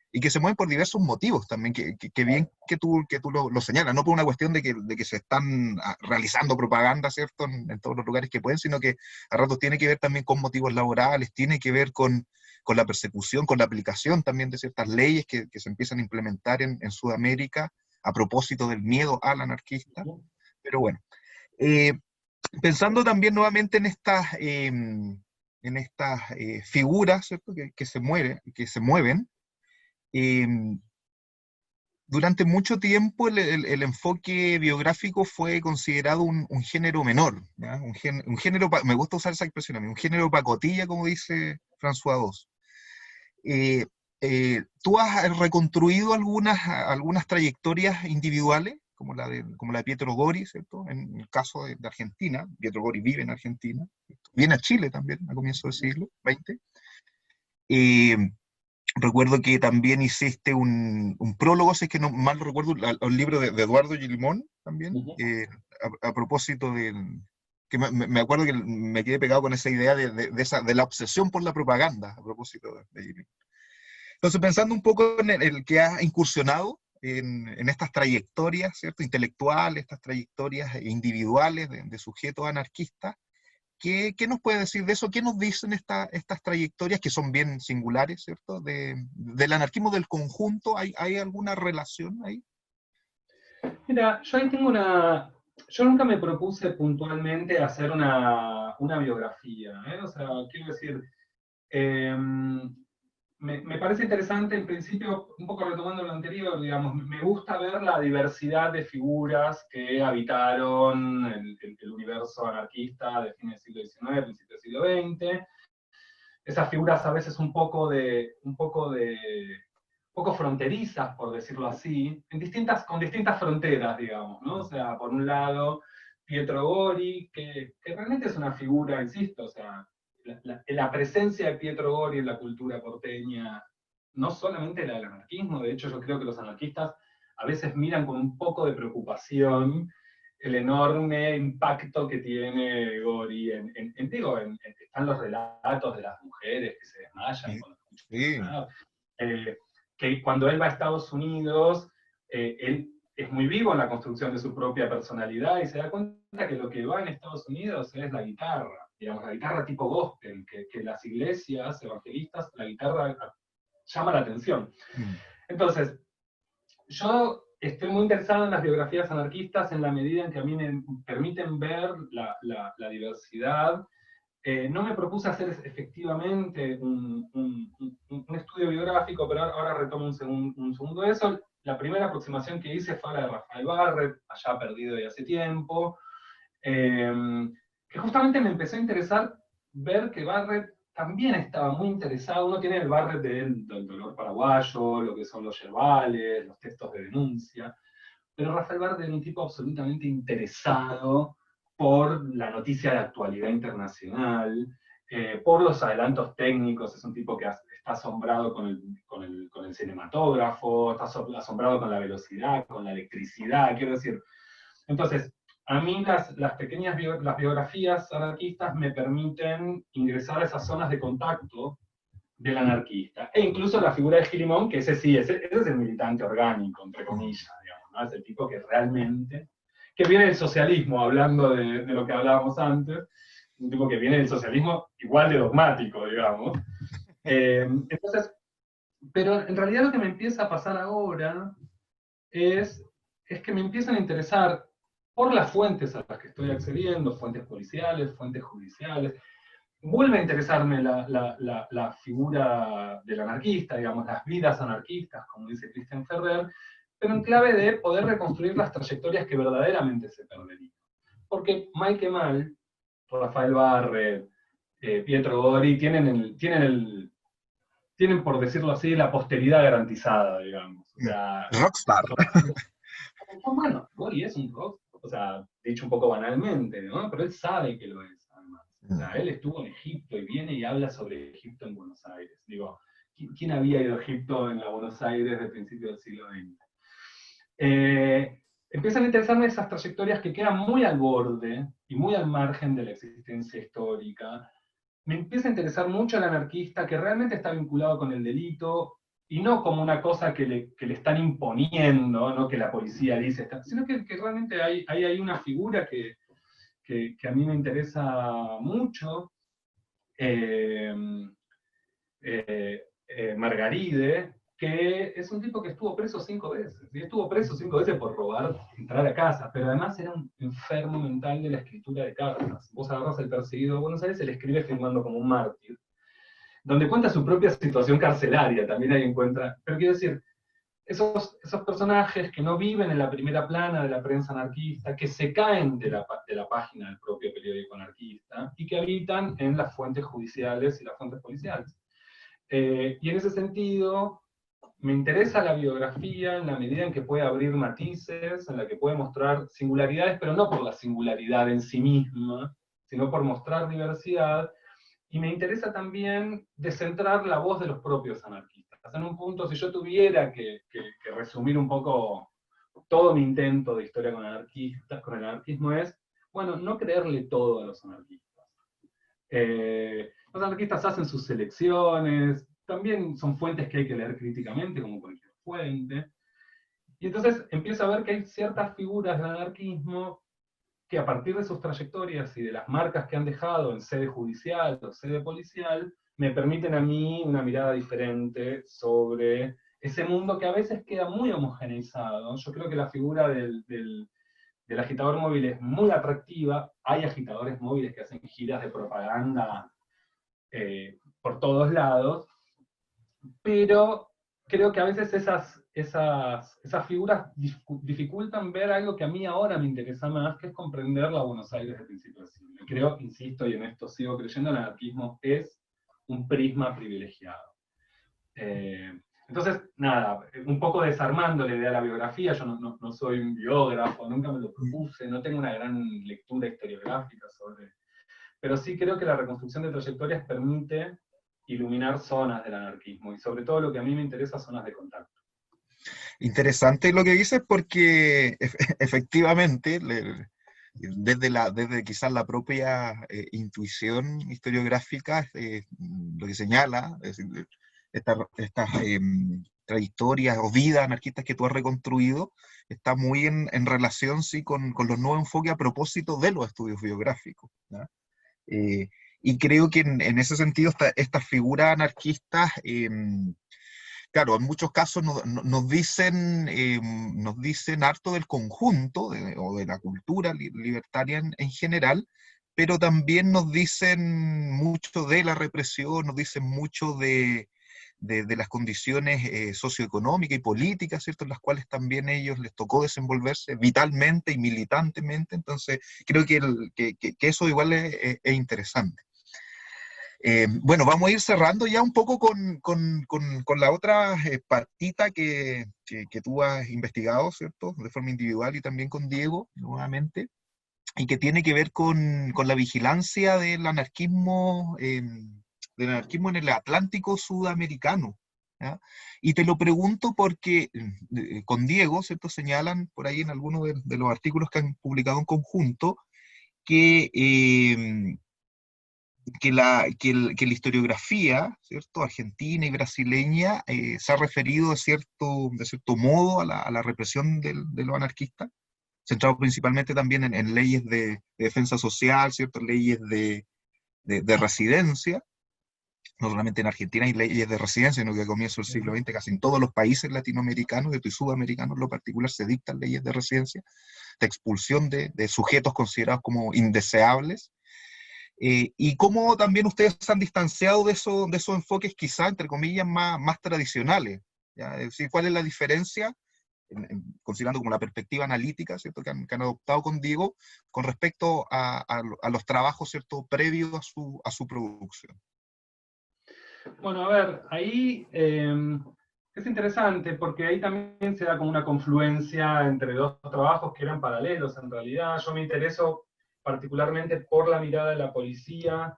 y que se mueven por diversos motivos también, que bien que tú lo señalas, no por una cuestión de que se están realizando propaganda, ¿cierto? En todos los lugares que pueden, sino que a ratos tiene que ver también con motivos laborales, tiene que ver con la persecución, con la aplicación también de ciertas leyes que se empiezan a implementar en Sudamérica a propósito del miedo al anarquista. Pero bueno. Eh, Pensando también nuevamente en estas figuras, ¿cierto? Que se mueven, eh, durante mucho tiempo el enfoque biográfico fue considerado un género menor, ¿ya? Un género, me gusta usar esa expresión a mí, un género pacotilla, como dice François II. Eh, ¿Tú has reconstruido algunas trayectorias individuales, como la de Pietro Gori, ¿cierto? En el caso de Argentina, Pietro Gori vive en Argentina, viene a Chile también a comienzos del siglo XX. Eh, Recuerdo que también hiciste un prólogo, si es que no mal recuerdo, al libro de Eduardo Gilmón también, a propósito que me acuerdo que me quedé pegado con esa idea de la obsesión por la propaganda, a propósito de Gilmón. Entonces, pensando un poco en el que has incursionado en estas trayectorias, ¿cierto? Intelectuales, estas trayectorias individuales de sujetos anarquistas, ¿qué nos puede decir de eso? ¿Qué nos dicen estas trayectorias que son bien singulares, ¿cierto? Del anarquismo del conjunto, ¿hay alguna relación ahí? Mira, yo ahí tengo una. Yo nunca me propuse puntualmente hacer una biografía, ¿eh? O sea, quiero decir, eh, me parece interesante, en principio, un poco retomando lo anterior, digamos, me gusta ver la diversidad de figuras que habitaron el universo anarquista de fines del siglo XIX, principios del siglo XX. Esas figuras a veces un poco fronterizas, por decirlo así, con distintas fronteras, digamos, ¿no? O sea, por un lado, Pietro Gori, que realmente es una figura, insisto, o sea, la presencia de Pietro Gori en la cultura porteña, no solamente la del anarquismo, de hecho yo creo que los anarquistas a veces miran con un poco de preocupación el enorme impacto que tiene Gori están los relatos de las mujeres que se desmayan Sí, cuando escuchan sí, hablar, que cuando él va a Estados Unidos, él es muy vivo en la construcción de su propia personalidad y se da cuenta que lo que va en Estados Unidos es la guitarra, digamos, la guitarra tipo gospel, que las iglesias evangelistas, la guitarra llama la atención. mm, Entonces, yo estoy muy interesado en las biografías anarquistas en la medida en que a mí me permiten ver la diversidad. No me propuse hacer efectivamente un estudio biográfico, pero ahora retomo un segundo de eso. La primera aproximación que hice fue la de Rafael Barrett, allá perdido de hace tiempo, que justamente me empezó a interesar ver que Barrett también estaba muy interesado. Uno tiene el Barrett del dolor paraguayo, lo que son los yerbales, los textos de denuncia, pero Rafael Barrett era un tipo absolutamente interesado por la noticia de actualidad internacional, por los adelantos técnicos. Es un tipo que está asombrado con el cinematógrafo, está asombrado con la velocidad, con la electricidad, quiero decir. Entonces, a mí las pequeñas las biografías anarquistas me permiten ingresar a esas zonas de contacto del anarquista. E incluso la figura de Gilimón, que ese sí, ese es el militante orgánico, entre comillas, digamos, ¿no? Es el tipo que realmente, que viene del socialismo, hablando de lo que hablábamos antes, un tipo que viene del socialismo igual de dogmático, digamos. Entonces, pero en realidad lo que me empieza a pasar ahora es que me empiezan a interesar por las fuentes a las que estoy accediendo, fuentes policiales, fuentes judiciales. Vuelve a interesarme la figura del anarquista, digamos, las vidas anarquistas, como dice Christian Ferrer, pero en clave de poder reconstruir las trayectorias que verdaderamente se perderían. Porque mal que mal, Rafael Barrett, Pietro Gori, tienen, por decirlo así, la posteridad garantizada, digamos. O sea, Rockstar. bueno, Gori es un rock, o sea, dicho un poco banalmente, ¿no? Pero él sabe que lo es, además. O sea, él estuvo en Egipto y viene y habla sobre Egipto en Buenos Aires. Digo, ¿quién había ido a Egipto en la Buenos Aires del principio del siglo XX? Empiezan a interesarme esas trayectorias que quedan muy al borde y muy al margen de la existencia histórica. Me empieza a interesar mucho el anarquista que realmente está vinculado con el delito, y no como una cosa que le están imponiendo, ¿no? Que la policía dice, sino que realmente hay una figura que a mí me interesa mucho, eh, Margaride, que es un tipo que estuvo preso 5 veces, y estuvo preso 5 veces por robar, entrar a casa, pero además era un enfermo mental de la escritura de cartas. Vos agarrás El perseguido de Buenos Aires, se le escribe firmando como un mártir, donde cuenta su propia situación carcelaria, también ahí encuentra, pero quiero decir, esos personajes que no viven en la primera plana de la prensa anarquista, que se caen de la página del propio periódico anarquista, y que habitan en las fuentes judiciales y las fuentes policiales. Y en ese sentido, me interesa la biografía en la medida en que puede abrir matices, en la que puede mostrar singularidades, pero no por la singularidad en sí misma, sino por mostrar diversidad. Y me interesa también descentrar la voz de los propios anarquistas. En un punto, si yo tuviera que resumir un poco todo mi intento de historia con anarquistas, con el anarquismo, es, bueno, no creerle todo a los anarquistas. Los anarquistas hacen sus selecciones, también son fuentes que hay que leer críticamente, como cualquier fuente. Y entonces empiezo a ver que hay ciertas figuras del anarquismo que a partir de sus trayectorias y de las marcas que han dejado en sede judicial o sede policial, me permiten a mí una mirada diferente sobre ese mundo que a veces queda muy homogeneizado. Yo creo que la figura del agitador móvil es muy atractiva. Hay agitadores móviles que hacen giras de propaganda por todos lados, pero creo que a veces esas figuras dificultan ver algo que a mí ahora me interesa más, que es comprender la Buenos Aires del principio del siglo. Creo, insisto, y en esto sigo creyendo, el anarquismo es un prisma privilegiado. Entonces, nada, un poco desarmando la idea de la biografía, yo no soy un biógrafo, nunca me lo propuse, no tengo una gran lectura historiográfica sobre... Pero sí creo que la reconstrucción de trayectorias permite iluminar zonas del anarquismo, y sobre todo lo que a mí me interesa, zonas de contacto. Interesante lo que dices porque efectivamente, desde quizás la propia intuición historiográfica, lo que señala, es decir, estas trayectorias o vidas anarquistas que tú has reconstruido, está muy en relación, sí, con los nuevos enfoques a propósito de los estudios biográficos, ¿no? Y creo que en ese sentido estas figuras anarquistas claro, en muchos casos nos dicen harto del conjunto o de la cultura libertaria en general, pero también nos dicen mucho de la represión, nos dicen mucho de las condiciones socioeconómicas y políticas, ¿cierto?, en las cuales también ellos les tocó desenvolverse vitalmente y militantemente. Entonces, creo que eso igual es interesante. Bueno, vamos a ir cerrando ya un poco con la otra partita que tú has investigado, ¿cierto?, de forma individual y también con Diego, nuevamente, y que tiene que ver con la vigilancia del anarquismo en el Atlántico sudamericano. ¿Ya? Y te lo pregunto porque con Diego, ¿cierto?, señalan por ahí en algunos de los artículos que han publicado en conjunto que, que la historiografía, ¿cierto?, argentina y brasileña se ha referido de cierto modo a la represión de los anarquistas, centrado principalmente también en leyes de defensa social, ¿cierto?, leyes de residencia. No solamente en Argentina hay leyes de residencia, sino que a comienzos del siglo XX casi en todos los países latinoamericanos y sudamericanos en lo particular se dictan leyes de residencia, de expulsión de sujetos considerados como indeseables. Y cómo también ustedes se han distanciado de esos enfoques quizá, entre comillas, más tradicionales. ¿Ya? Es decir, ¿cuál es la diferencia, considerando como la perspectiva analítica, ¿cierto?, que han adoptado con Diego, con respecto a los trabajos, ¿cierto?, previos a su producción? Bueno, a ver, ahí es interesante porque ahí también se da como una confluencia entre dos trabajos que eran paralelos en realidad. Yo me intereso particularmente por la mirada de la policía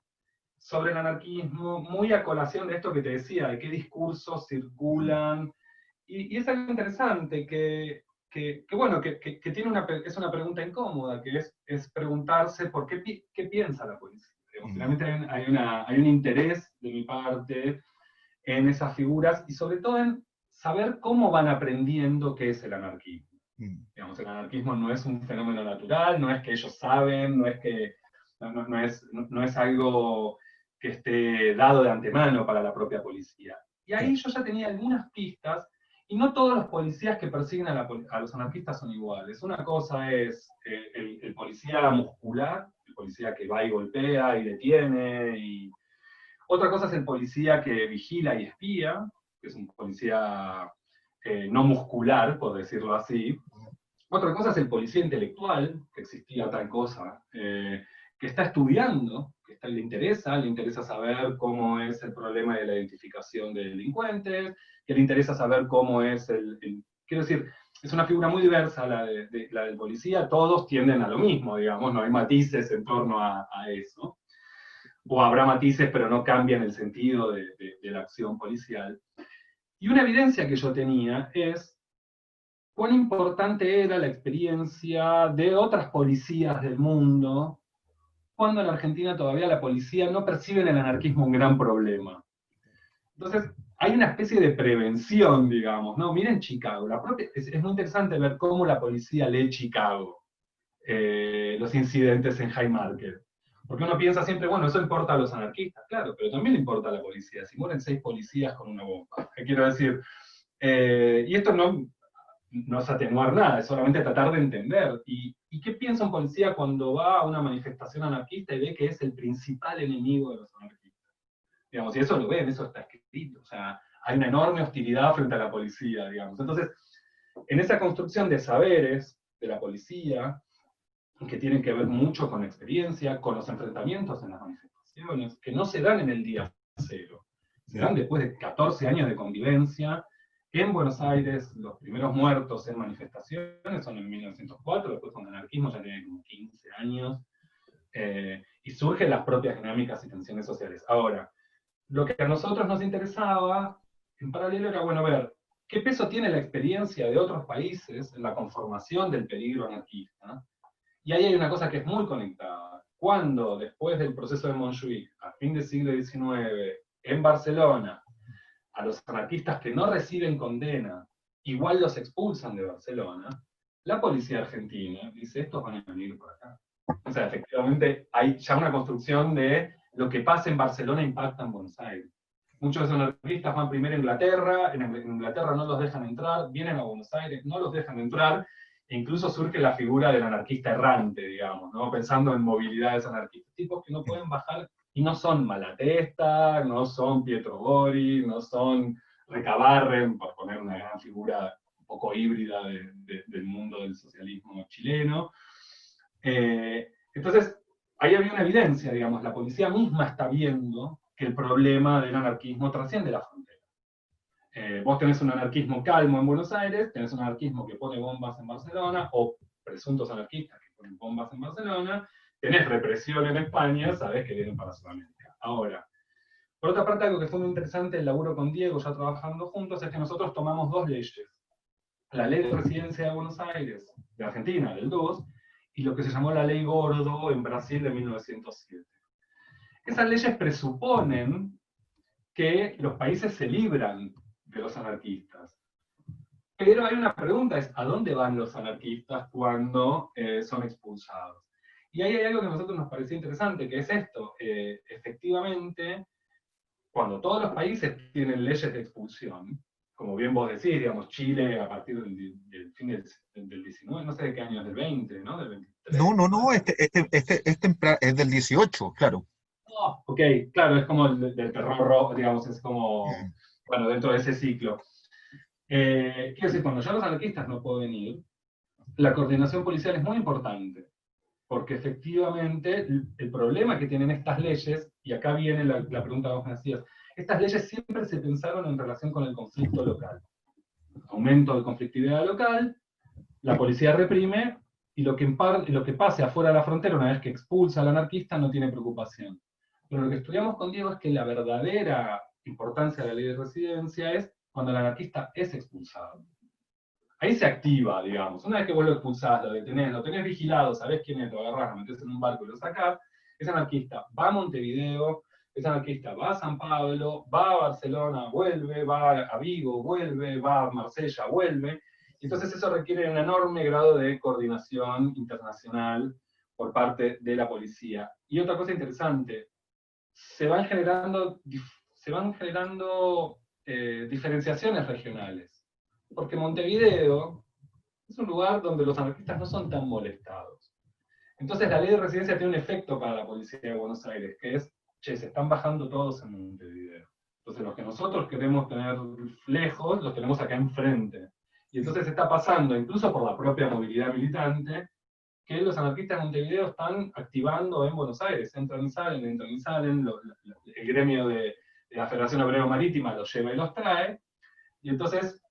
sobre el anarquismo, muy a colación de esto que te decía, de qué discursos circulan. Y es algo interesante bueno, que tiene es una pregunta incómoda, que es preguntarse por qué piensa la policía. Finalmente hay un interés de mi parte en esas figuras y sobre todo en saber cómo van aprendiendo qué es el anarquismo. Digamos, el anarquismo no es un fenómeno natural, no es que ellos saben, no es algo que esté dado de antemano para la propia policía. Y ahí yo ya tenía algunas pistas, y no todos los policías que persiguen a los anarquistas son iguales. Una cosa es el policía muscular, el policía que va y golpea y detiene, y otra cosa es el policía que vigila y espía, que es un policía no muscular, por decirlo así. Otra cosa es el policía intelectual, que existía tal cosa, que está estudiando, le interesa saber cómo es el problema de la identificación de delincuentes, que le interesa saber cómo es quiero decir, es una figura muy diversa la del policía, todos tienden a lo mismo, digamos, no hay matices en torno a eso. O habrá matices, pero no cambian el sentido de la acción policial. Y una evidencia que yo tenía es cuán importante era la experiencia de otras policías del mundo, cuando en Argentina todavía la policía no percibe en el anarquismo un gran problema. Entonces, hay una especie de prevención, digamos, ¿no? Miren Chicago, es muy interesante ver cómo la policía lee Chicago, los incidentes en Haymarket. Porque uno piensa siempre, bueno, eso importa a los anarquistas, claro, pero también le importa a la policía. Si mueren 6 policías con una bomba, ¿qué quiero decir? Y esto no es atenuar nada, es solamente tratar de entender. ¿Y qué piensa un policía cuando va a una manifestación anarquista y ve que es el principal enemigo de los anarquistas? Digamos, y eso lo ven, eso está escrito. O sea, hay una enorme hostilidad frente a la policía, digamos. Entonces, en esa construcción de saberes de la policía, que tienen que ver mucho con la experiencia, con los enfrentamientos en las manifestaciones, que no se dan en el día cero, se dan después de 14 años de convivencia. En Buenos Aires, los primeros muertos en manifestaciones son en 1904, después con el anarquismo ya tiene como 15 años, y surgen las propias dinámicas y tensiones sociales. Ahora, lo que a nosotros nos interesaba, en paralelo, era, bueno, ver qué peso tiene la experiencia de otros países en la conformación del peligro anarquista. Y ahí hay una cosa que es muy conectada. Cuando, después del proceso de Montjuic, a fin del siglo XIX, en Barcelona, a los anarquistas que no reciben condena, igual los expulsan de Barcelona, la policía argentina dice, estos van a venir por acá. O sea, efectivamente hay ya una construcción de lo que pasa en Barcelona impacta en Buenos Aires. Muchos de esos anarquistas van primero a Inglaterra, en Inglaterra no los dejan entrar, vienen a Buenos Aires, no los dejan entrar, e incluso surge la figura del anarquista errante, digamos, ¿no? Pensando en movilidades anarquistas, tipos que no pueden bajar y no son Malatesta, no son Pietro Gori, no son Recabarren, por poner una gran figura un poco híbrida del mundo del socialismo chileno. Entonces, ahí había una evidencia, digamos, la policía misma está viendo que el problema del anarquismo trasciende la frontera. Vos tenés un anarquismo calmo en Buenos Aires, tenés un anarquismo que pone bombas en Barcelona, o presuntos anarquistas que ponen bombas en Barcelona, tenés represión en España, sabés que vienen para Sudamérica. Ahora, por otra parte, algo que fue muy interesante, el laburo con Diego, ya trabajando juntos, es que nosotros tomamos dos leyes. La ley de residencia de Buenos Aires, de Argentina, del 2, y lo que se llamó la ley Gordo en Brasil de 1907. Esas leyes presuponen que los países se libran de los anarquistas. Pero hay una pregunta, es ¿a dónde van los anarquistas cuando son expulsados? Y ahí hay algo que a nosotros nos pareció interesante, que es esto. Efectivamente, cuando todos los países tienen leyes de expulsión, como bien vos decís, digamos, Chile a partir del fin del 19, no sé de qué año es, del 20, ¿no? Del 23. No, es del 18, claro. Oh, ok, claro, es como el del terror rojo, digamos, es como, bueno, dentro de ese ciclo. Quiero decir, cuando ya los anarquistas no pueden ir, la coordinación policial es muy importante, porque efectivamente el problema que tienen estas leyes, y acá viene la pregunta que vos me hacías, estas leyes siempre se pensaron en relación con el conflicto local. Aumento de conflictividad local, la policía reprime, y lo que pase afuera de la frontera, una vez que expulsa al anarquista, no tiene preocupación. Pero lo que estudiamos con Diego es que la verdadera importancia de la ley de residencia es cuando el anarquista es expulsado. Ahí se activa, digamos. Una vez que vos lo expulsás, lo tenés vigilado, sabés quién es, lo agarrás, lo metés en un barco y lo sacás, ese anarquista va a Montevideo, ese anarquista va a San Pablo, va a Barcelona, vuelve, va a Vigo, vuelve, va a Marsella, vuelve. Entonces eso requiere un enorme grado de coordinación internacional por parte de la policía. Y otra cosa interesante, se van generando diferenciaciones regionales. Porque Montevideo es un lugar donde los anarquistas no son tan molestados. Entonces la ley de residencia tiene un efecto para la policía de Buenos Aires, que es, che, se están bajando todos en Montevideo. Entonces los que nosotros queremos tener lejos, los tenemos acá enfrente. Y entonces está pasando, incluso por la propia movilidad militante, que los anarquistas de Montevideo están activando en Buenos Aires, entran y salen, el gremio de la Federación Obrera Marítima los lleva y los trae, y entonces,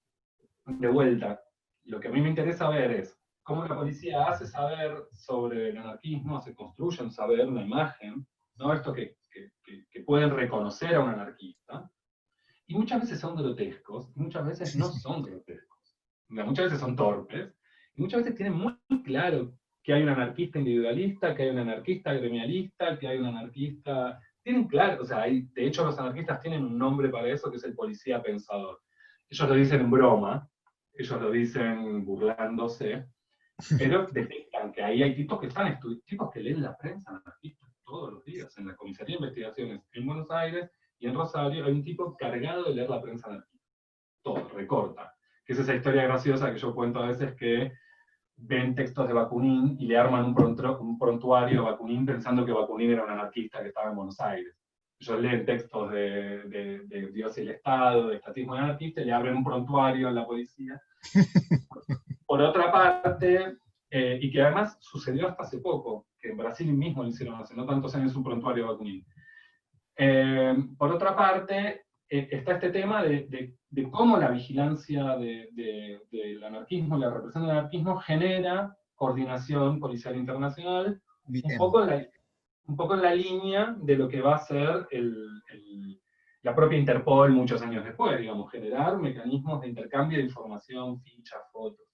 de vuelta, lo que a mí me interesa ver es cómo la policía hace saber sobre el anarquismo, se construye un saber, una imagen, ¿no? Esto que pueden reconocer a un anarquista, y muchas veces son grotescos, y muchas veces no son grotescos. Muchas veces son torpes, y muchas veces tienen muy claro que hay un anarquista individualista, que hay un anarquista gremialista, que hay un anarquista... Tienen claro, o sea, de hecho los anarquistas tienen un nombre para eso, que es el policía pensador. Ellos lo dicen en broma, ellos lo dicen burlándose, pero detectan que ahí hay tipos que están tipos que leen la prensa anarquista todos los días. En la Comisaría de Investigaciones en Buenos Aires y en Rosario hay un tipo cargado de leer la prensa anarquista. Todo, recorta. Que es esa historia graciosa que yo cuento a veces, que ven textos de Bakunin y le arman un prontuario a Bakunin pensando que Bakunin era un anarquista que estaba en Buenos Aires. Ellos leen textos de Dios y el Estado, de estatismo anarquista, y le abren un prontuario a la policía. Por otra parte, y que además sucedió hasta hace poco, que en Brasil mismo lo hicieron hace no tantos años un prontuario a Bakunin. Por otra parte, está este tema de cómo la vigilancia del anarquismo, la represión del anarquismo genera coordinación policial internacional, un poco en la línea de lo que va a ser la propia Interpol muchos años después, digamos, generar mecanismos de intercambio de información, fichas, fotos.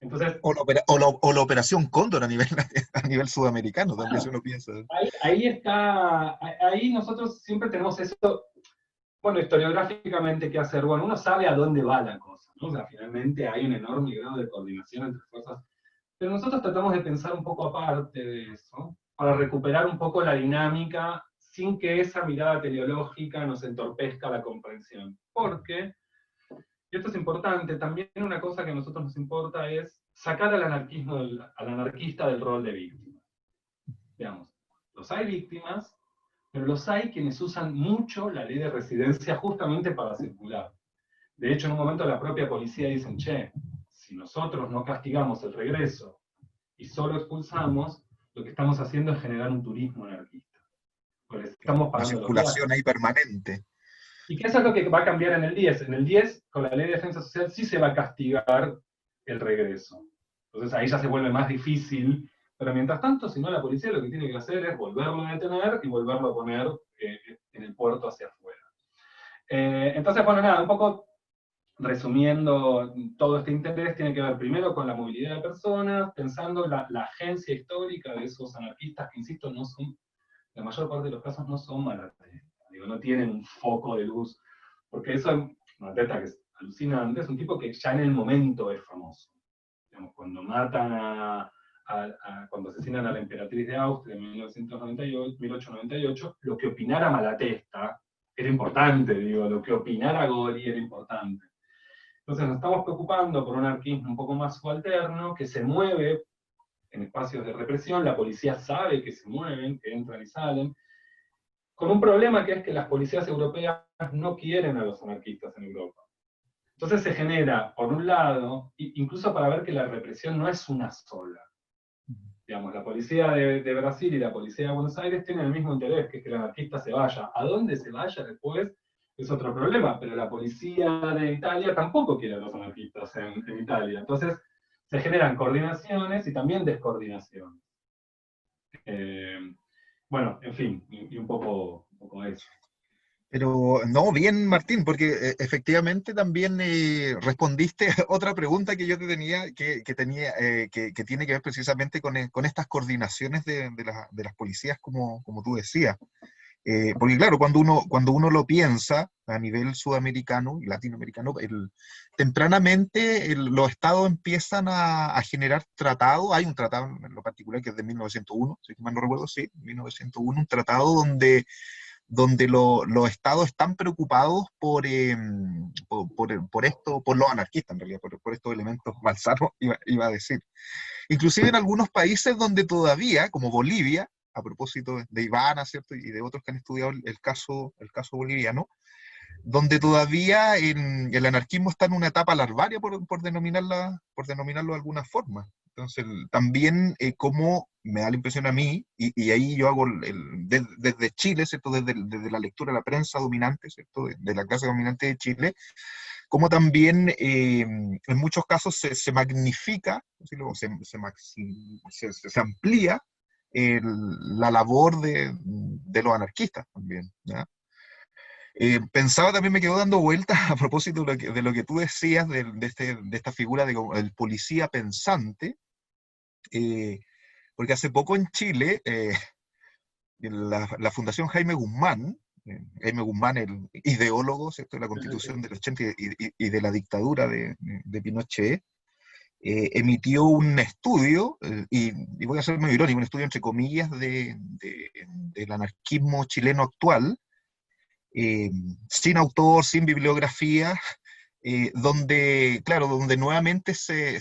Entonces, o la operación Cóndor a nivel sudamericano, también si uno piensa. Ahí nosotros siempre tenemos eso, bueno, historiográficamente, ¿qué hacer? Bueno, uno sabe a dónde va la cosa, ¿no? O sea, finalmente hay un enorme grado de coordinación entre fuerzas, pero nosotros tratamos de pensar un poco aparte de eso, para recuperar un poco la dinámica sin que esa mirada teleológica nos entorpezca la comprensión. Porque, y esto es importante, también una cosa que a nosotros nos importa es sacar al anarquista del rol de víctima. Digamos, los hay víctimas, pero los hay quienes usan mucho la ley de residencia justamente para circular. De hecho, en un momento la propia policía dice, che, si nosotros no castigamos el regreso y solo expulsamos, lo que estamos haciendo es generar un turismo anarquista. Pues estamos Una pagando los circulación viajes. ahí permanente. Y que eso es lo que va a cambiar en el 10. En el 10, con la ley de defensa social, sí se va a castigar el regreso. Entonces ahí ya se vuelve más difícil, pero mientras tanto, si no, la policía lo que tiene que hacer es volverlo a detener y volverlo a poner en el puerto hacia afuera. Entonces, bueno, nada, un poco resumiendo, todo este interés tiene que ver primero con la movilidad de personas, pensando la agencia histórica de esos anarquistas que, insisto, no son, la mayor parte de los casos no son malatetas, digo, no tienen un foco de luz, porque eso es una teta que es alucinante, es un tipo que ya en el momento es famoso. Digamos, cuando matan cuando asesinan a la emperatriz de Austria en 1898, lo que opinara Malatesta era importante, digo, lo que opinara Gori era importante. Entonces nos estamos preocupando por un anarquismo un poco más subalterno, que se mueve en espacios de represión, la policía sabe que se mueven, que entran y salen, con un problema que es que las policías europeas no quieren a los anarquistas en Europa. Entonces se genera, por un lado, incluso para ver que la represión no es una sola. Digamos, la policía de Brasil y la policía de Buenos Aires tienen el mismo interés, que es que el anarquista se vaya. ¿A dónde se vaya después? Es otro problema, pero la policía de Italia tampoco quiere a los anarquistas en Italia. Entonces se generan coordinaciones y también descoordinaciones. Eh, bueno, en fin, y un poco eso. Pero no, bien, Martín, porque efectivamente también respondiste a otra pregunta que yo te tenía, que tiene que ver precisamente con estas coordinaciones de las policías, como tú decías. Porque claro, cuando uno lo piensa a nivel sudamericano y latinoamericano, tempranamente los estados empiezan a generar tratados. Hay un tratado en lo particular que es de 1901, si mal no recuerdo, sí, 1901, un tratado donde los estados están preocupados por esto, por los anarquistas en realidad, por estos elementos malsanos, iba a decir. Inclusive en algunos países donde todavía, como Bolivia, a propósito de Ivana, ¿cierto? Y de otros que han estudiado el caso boliviano, donde todavía el anarquismo está en una etapa larvaria, por denominarlo de alguna forma. Entonces, también como me da la impresión a mí, y ahí yo hago desde Chile, ¿cierto? Desde la lectura de la prensa dominante, ¿cierto? De la clase dominante de Chile, como también en muchos casos se magnifica, se amplía la labor de los anarquistas también, ¿ya? Pensaba también, me quedó dando vueltas a propósito de lo que tú decías de esta figura del policía pensante, porque hace poco en Chile, la Fundación Jaime Guzmán, el ideólogo, ¿cierto?, de la Constitución del 80 y de la dictadura de Pinochet, emitió un estudio, y voy a ser muy irónico, un estudio entre comillas del anarquismo chileno actual, sin autor, sin bibliografía, donde nuevamente se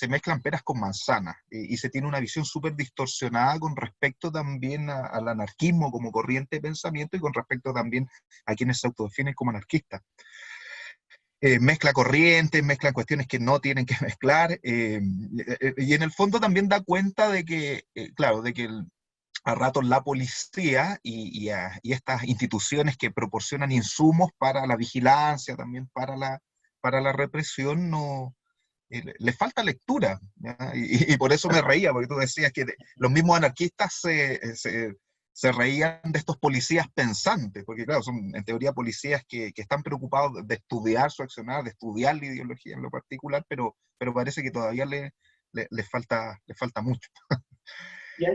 mezclan peras con manzanas, y se tiene una visión súper distorsionada con respecto también al anarquismo como corriente de pensamiento y con respecto también a quienes se autodefinen como anarquistas. Mezcla corrientes, mezclan cuestiones que no tienen que mezclar, y en el fondo también da cuenta de que, claro, de que a ratos la policía y estas instituciones que proporcionan insumos para la vigilancia, también para la represión, no, les falta lectura, ¿ya? Y por eso me reía, porque tú decías que los mismos anarquistas se reían de estos policías pensantes, porque claro, son en teoría policías que están preocupados de estudiar su accionar, de estudiar la ideología en lo particular, pero parece que todavía les falta mucho.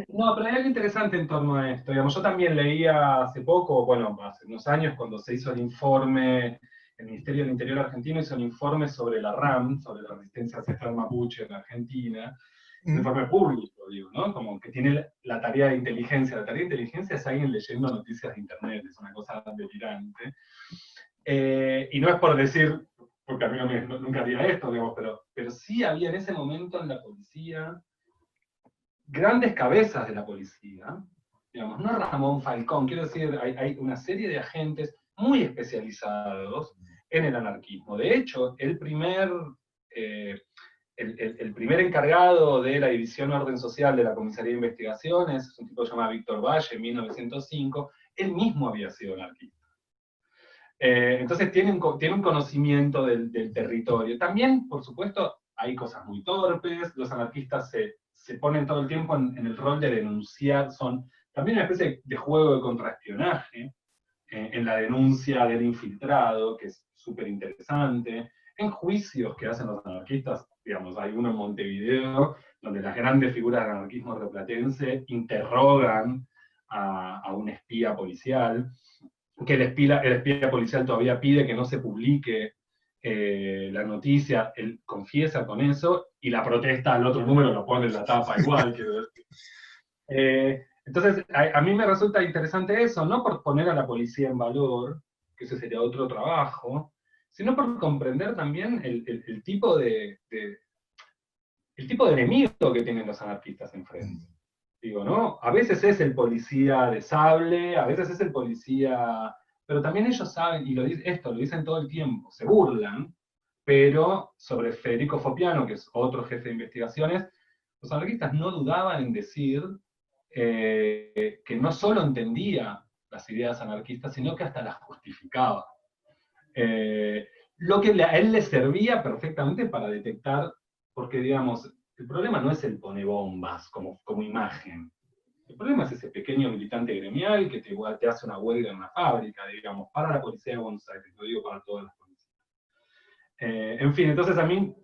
No, pero hay algo interesante en torno a esto. Digamos, yo también leía hace poco, bueno, hace unos años, cuando se hizo el informe, el Ministerio del Interior argentino hizo un informe sobre la RAM, sobre la resistencia ancestral mapuche en Argentina, un informe público, digo, ¿no? Como que tiene la tarea de inteligencia. La tarea de inteligencia es alguien leyendo noticias de internet, es una cosa delirante. Y no es por decir, porque a mí nunca haría esto, digamos, pero sí había en ese momento en la policía grandes cabezas de la policía, digamos, no Ramón Falcón, quiero decir, hay una serie de agentes muy especializados en el anarquismo. De hecho, el primer encargado de la División Orden Social de la Comisaría de Investigaciones es un tipo llamado Víctor Valle, en 1905, él mismo había sido anarquista. Entonces tiene un conocimiento del territorio. También, por supuesto, hay cosas muy torpes, los anarquistas se ponen todo el tiempo en el rol de denunciar, son también una especie de juego de contraespionaje, en la denuncia del infiltrado, que es súper interesante, en juicios que hacen los anarquistas, digamos, hay uno en Montevideo, donde las grandes figuras del anarquismo rioplatense interrogan a un espía policial, que el espía policial todavía pide que no se publique la noticia, él confiesa con eso, y la protesta al otro número lo pone en la tapa igual. Entonces, a mí me resulta interesante eso, no por poner a la policía en valor, que ese sería otro trabajo, sino por comprender también el tipo de enemigo que tienen los anarquistas enfrente. Digo, ¿no? A veces es el policía de sable, a veces es el policía... Pero también ellos saben, y esto lo dicen todo el tiempo, se burlan, pero sobre Federico Fopiano, que es otro jefe de investigaciones, los anarquistas no dudaban en decir que no solo entendía las ideas anarquistas, sino que hasta las justificaba. Lo que a él le servía perfectamente para detectar, porque digamos, el problema no es el pone bombas como imagen. El problema es ese pequeño militante gremial que te hace una huelga en una fábrica, digamos, para la policía de Buenos Aires, lo digo para todas las policías. En fin, entonces a mí...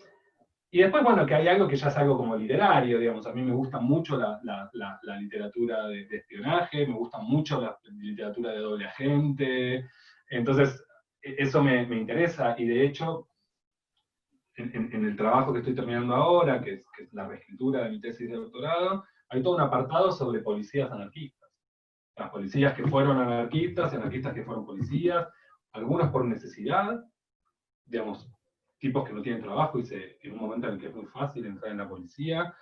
Y después, bueno, que hay algo que ya es algo como literario, digamos, a mí me gusta mucho la literatura de espionaje, me gusta mucho la literatura de doble agente, entonces eso me interesa, y de hecho, en el trabajo que estoy terminando ahora, que es la reescritura de mi tesis de doctorado, hay todo un apartado sobre policías anarquistas. Las policías que fueron anarquistas, anarquistas que fueron policías, algunos por necesidad, digamos, tipos que no tienen trabajo y en un momento en el que es muy fácil entrar en la policía,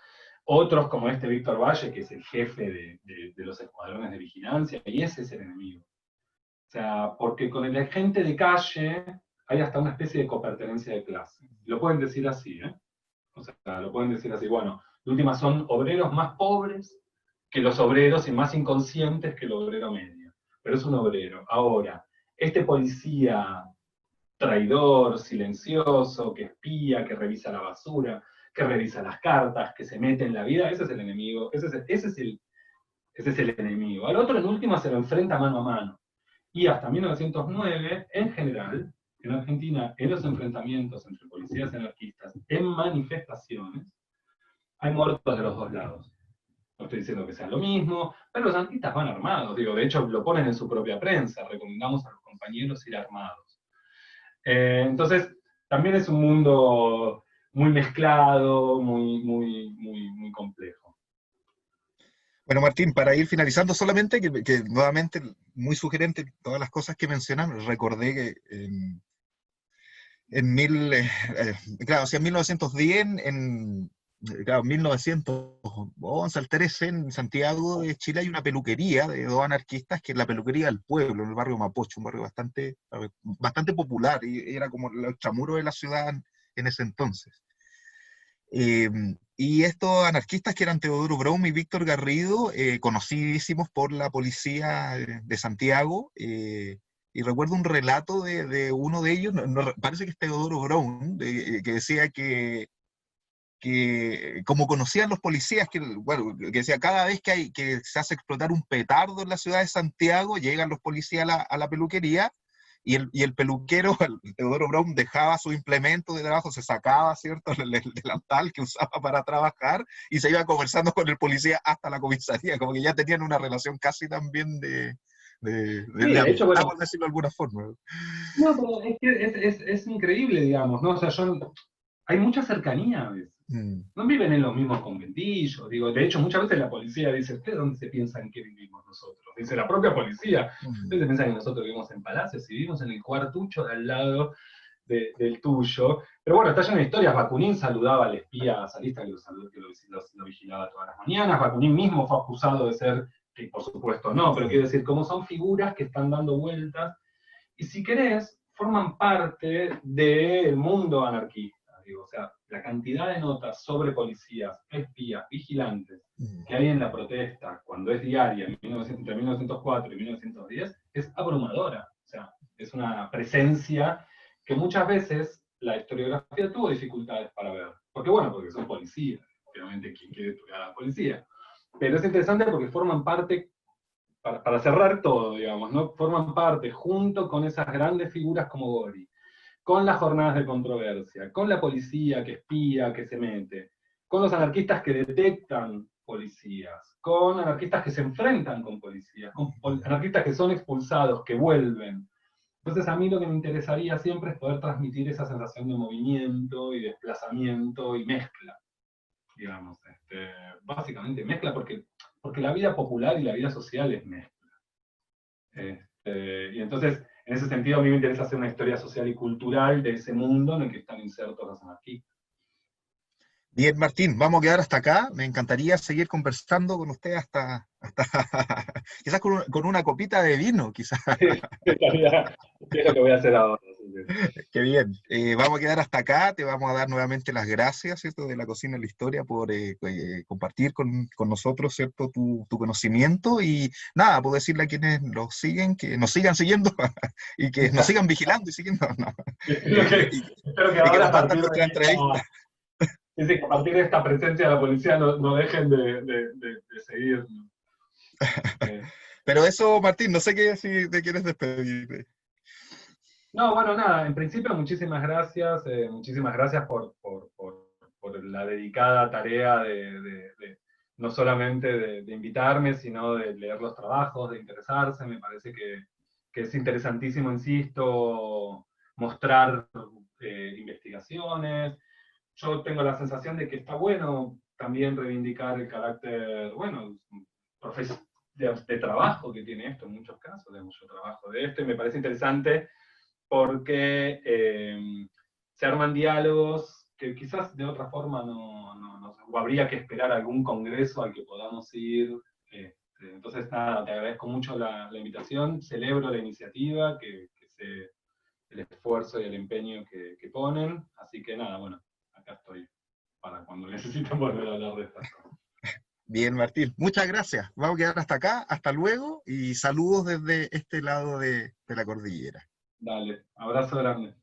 otros como este Víctor Valle, que es el jefe de los escuadrones de vigilancia, y ese es el enemigo. O sea, porque con el agente de calle hay hasta una especie de copertenencia de clase. Lo pueden decir así, ¿eh? O sea, lo pueden decir así, bueno, de última son obreros más pobres que los obreros y más inconscientes que el obrero medio. Pero es un obrero. Ahora, este policía traidor, silencioso, que espía, que revisa la basura, que revisa las cartas, que se mete en la vida, ese es el enemigo, ese es el enemigo. Al otro en última se lo enfrenta mano a mano. Y hasta 1909, en general, en Argentina, en los enfrentamientos entre policías y anarquistas, en manifestaciones, hay muertos de los dos lados. No estoy diciendo que sea lo mismo, pero los anarquistas van armados, digo, de hecho lo ponen en su propia prensa, recomendamos a los compañeros ir armados. Entonces, también es un mundo muy mezclado, muy complejo. Bueno, Martín, para ir finalizando solamente, que nuevamente muy sugerente todas las cosas que mencionan, recordé que claro, o sea, en 1910, claro, 1911 al 13, en Santiago de Chile hay una peluquería de dos anarquistas, que es la peluquería del pueblo, en el barrio Mapocho, un barrio bastante popular, y era como el extramuro de la ciudad en ese entonces. Y estos anarquistas, que eran Teodoro Brown y Víctor Garrido, conocidísimos por la policía de Santiago, y recuerdo un relato de uno de ellos, parece que es Teodoro Brown, que decía que como conocían los policías, bueno, que decía, cada vez que se hace explotar un petardo en la ciudad de Santiago, llegan los policías a la peluquería, y el peluquero, el Teodoro Brown, dejaba su implemento de trabajo, se sacaba, ¿cierto?, el delantal que usaba para trabajar, y se iba conversando con el policía hasta la comisaría, como que ya tenían una relación casi también de Sí, de hecho, bueno, por decirlo de alguna forma. no, pero es que es increíble, digamos, ¿no? O sea, hay mucha cercanía a veces. No viven en los mismos conventillos, digo, de hecho muchas veces la policía dice, ¿ustedes dónde se piensan que vivimos nosotros? Dice la propia policía, ustedes se piensan que nosotros vivimos en palacios y vivimos en el cuartucho de al lado del tuyo. Pero bueno, está lleno de historias. Bakunin saludaba al espía zarista que lo vigilaba todas las mañanas. Bakunin mismo fue acusado de ser, que por supuesto no, pero quiero decir, como son figuras que están dando vueltas, y si querés, forman parte del mundo anarquista. Digo, o sea, la cantidad de notas sobre policías, espías, vigilantes que hay en la protesta, cuando es diaria, entre 1904 y 1910, es abrumadora. O sea, es una presencia que muchas veces la historiografía tuvo dificultades para ver. Porque bueno, porque son policías, obviamente quien quiere estudiar a la policía. Pero es interesante porque forman parte, para cerrar todo, digamos, ¿no? Forman parte junto con esas grandes figuras como Gori, con las jornadas de controversia, con la policía que espía, que se mete, con los anarquistas que detectan policías, con anarquistas que se enfrentan con policías, con anarquistas que son expulsados, que vuelven. Entonces a mí lo que me interesaría siempre es poder transmitir esa sensación de movimiento y desplazamiento y mezcla, digamos. Básicamente mezcla porque la vida popular y la vida social es mezcla. Y entonces, en ese sentido, a mí me interesa hacer una historia social y cultural de ese mundo en el que están insertos los anarquistas. Bien, Martín, vamos a quedar hasta acá. Me encantaría seguir conversando con usted hasta quizás con una copita de vino, quizás. En realidad, es lo que voy a hacer ahora. Qué bien. Vamos a quedar hasta acá. Te vamos a dar nuevamente las gracias, ¿cierto? De la Cocina en la Historia por compartir con nosotros, ¿cierto? Tu conocimiento y nada, puedo decirle a quienes los siguen que nos sigan siguiendo y que nos sigan vigilando y siguiendo. No. Espero que Y que ahora, a compartan partir nuestra entrevista. a partir de esta presencia de la policía, no dejen de seguir. Pero eso, Martín, no sé qué si te quieres despedir. No, bueno, nada, en principio muchísimas gracias por la dedicada tarea no solamente de invitarme, sino de leer los trabajos, de interesarse. Me parece que es interesantísimo, insisto, mostrar investigaciones. Yo tengo la sensación de que está bueno también reivindicar el carácter, bueno, de trabajo que tiene esto en muchos casos. Yo trabajo de esto y me parece interesante porque se arman diálogos que quizás de otra forma o habría que esperar algún congreso al que podamos ir. Entonces, nada, te agradezco mucho la invitación, celebro la iniciativa, el esfuerzo y el empeño que ponen, así que nada, bueno, acá estoy para cuando necesiten volver a hablar de estas cosas. Bien, Martín, muchas gracias. Vamos a quedar hasta acá, hasta luego y saludos desde este lado de la cordillera. Dale, abrazo grande.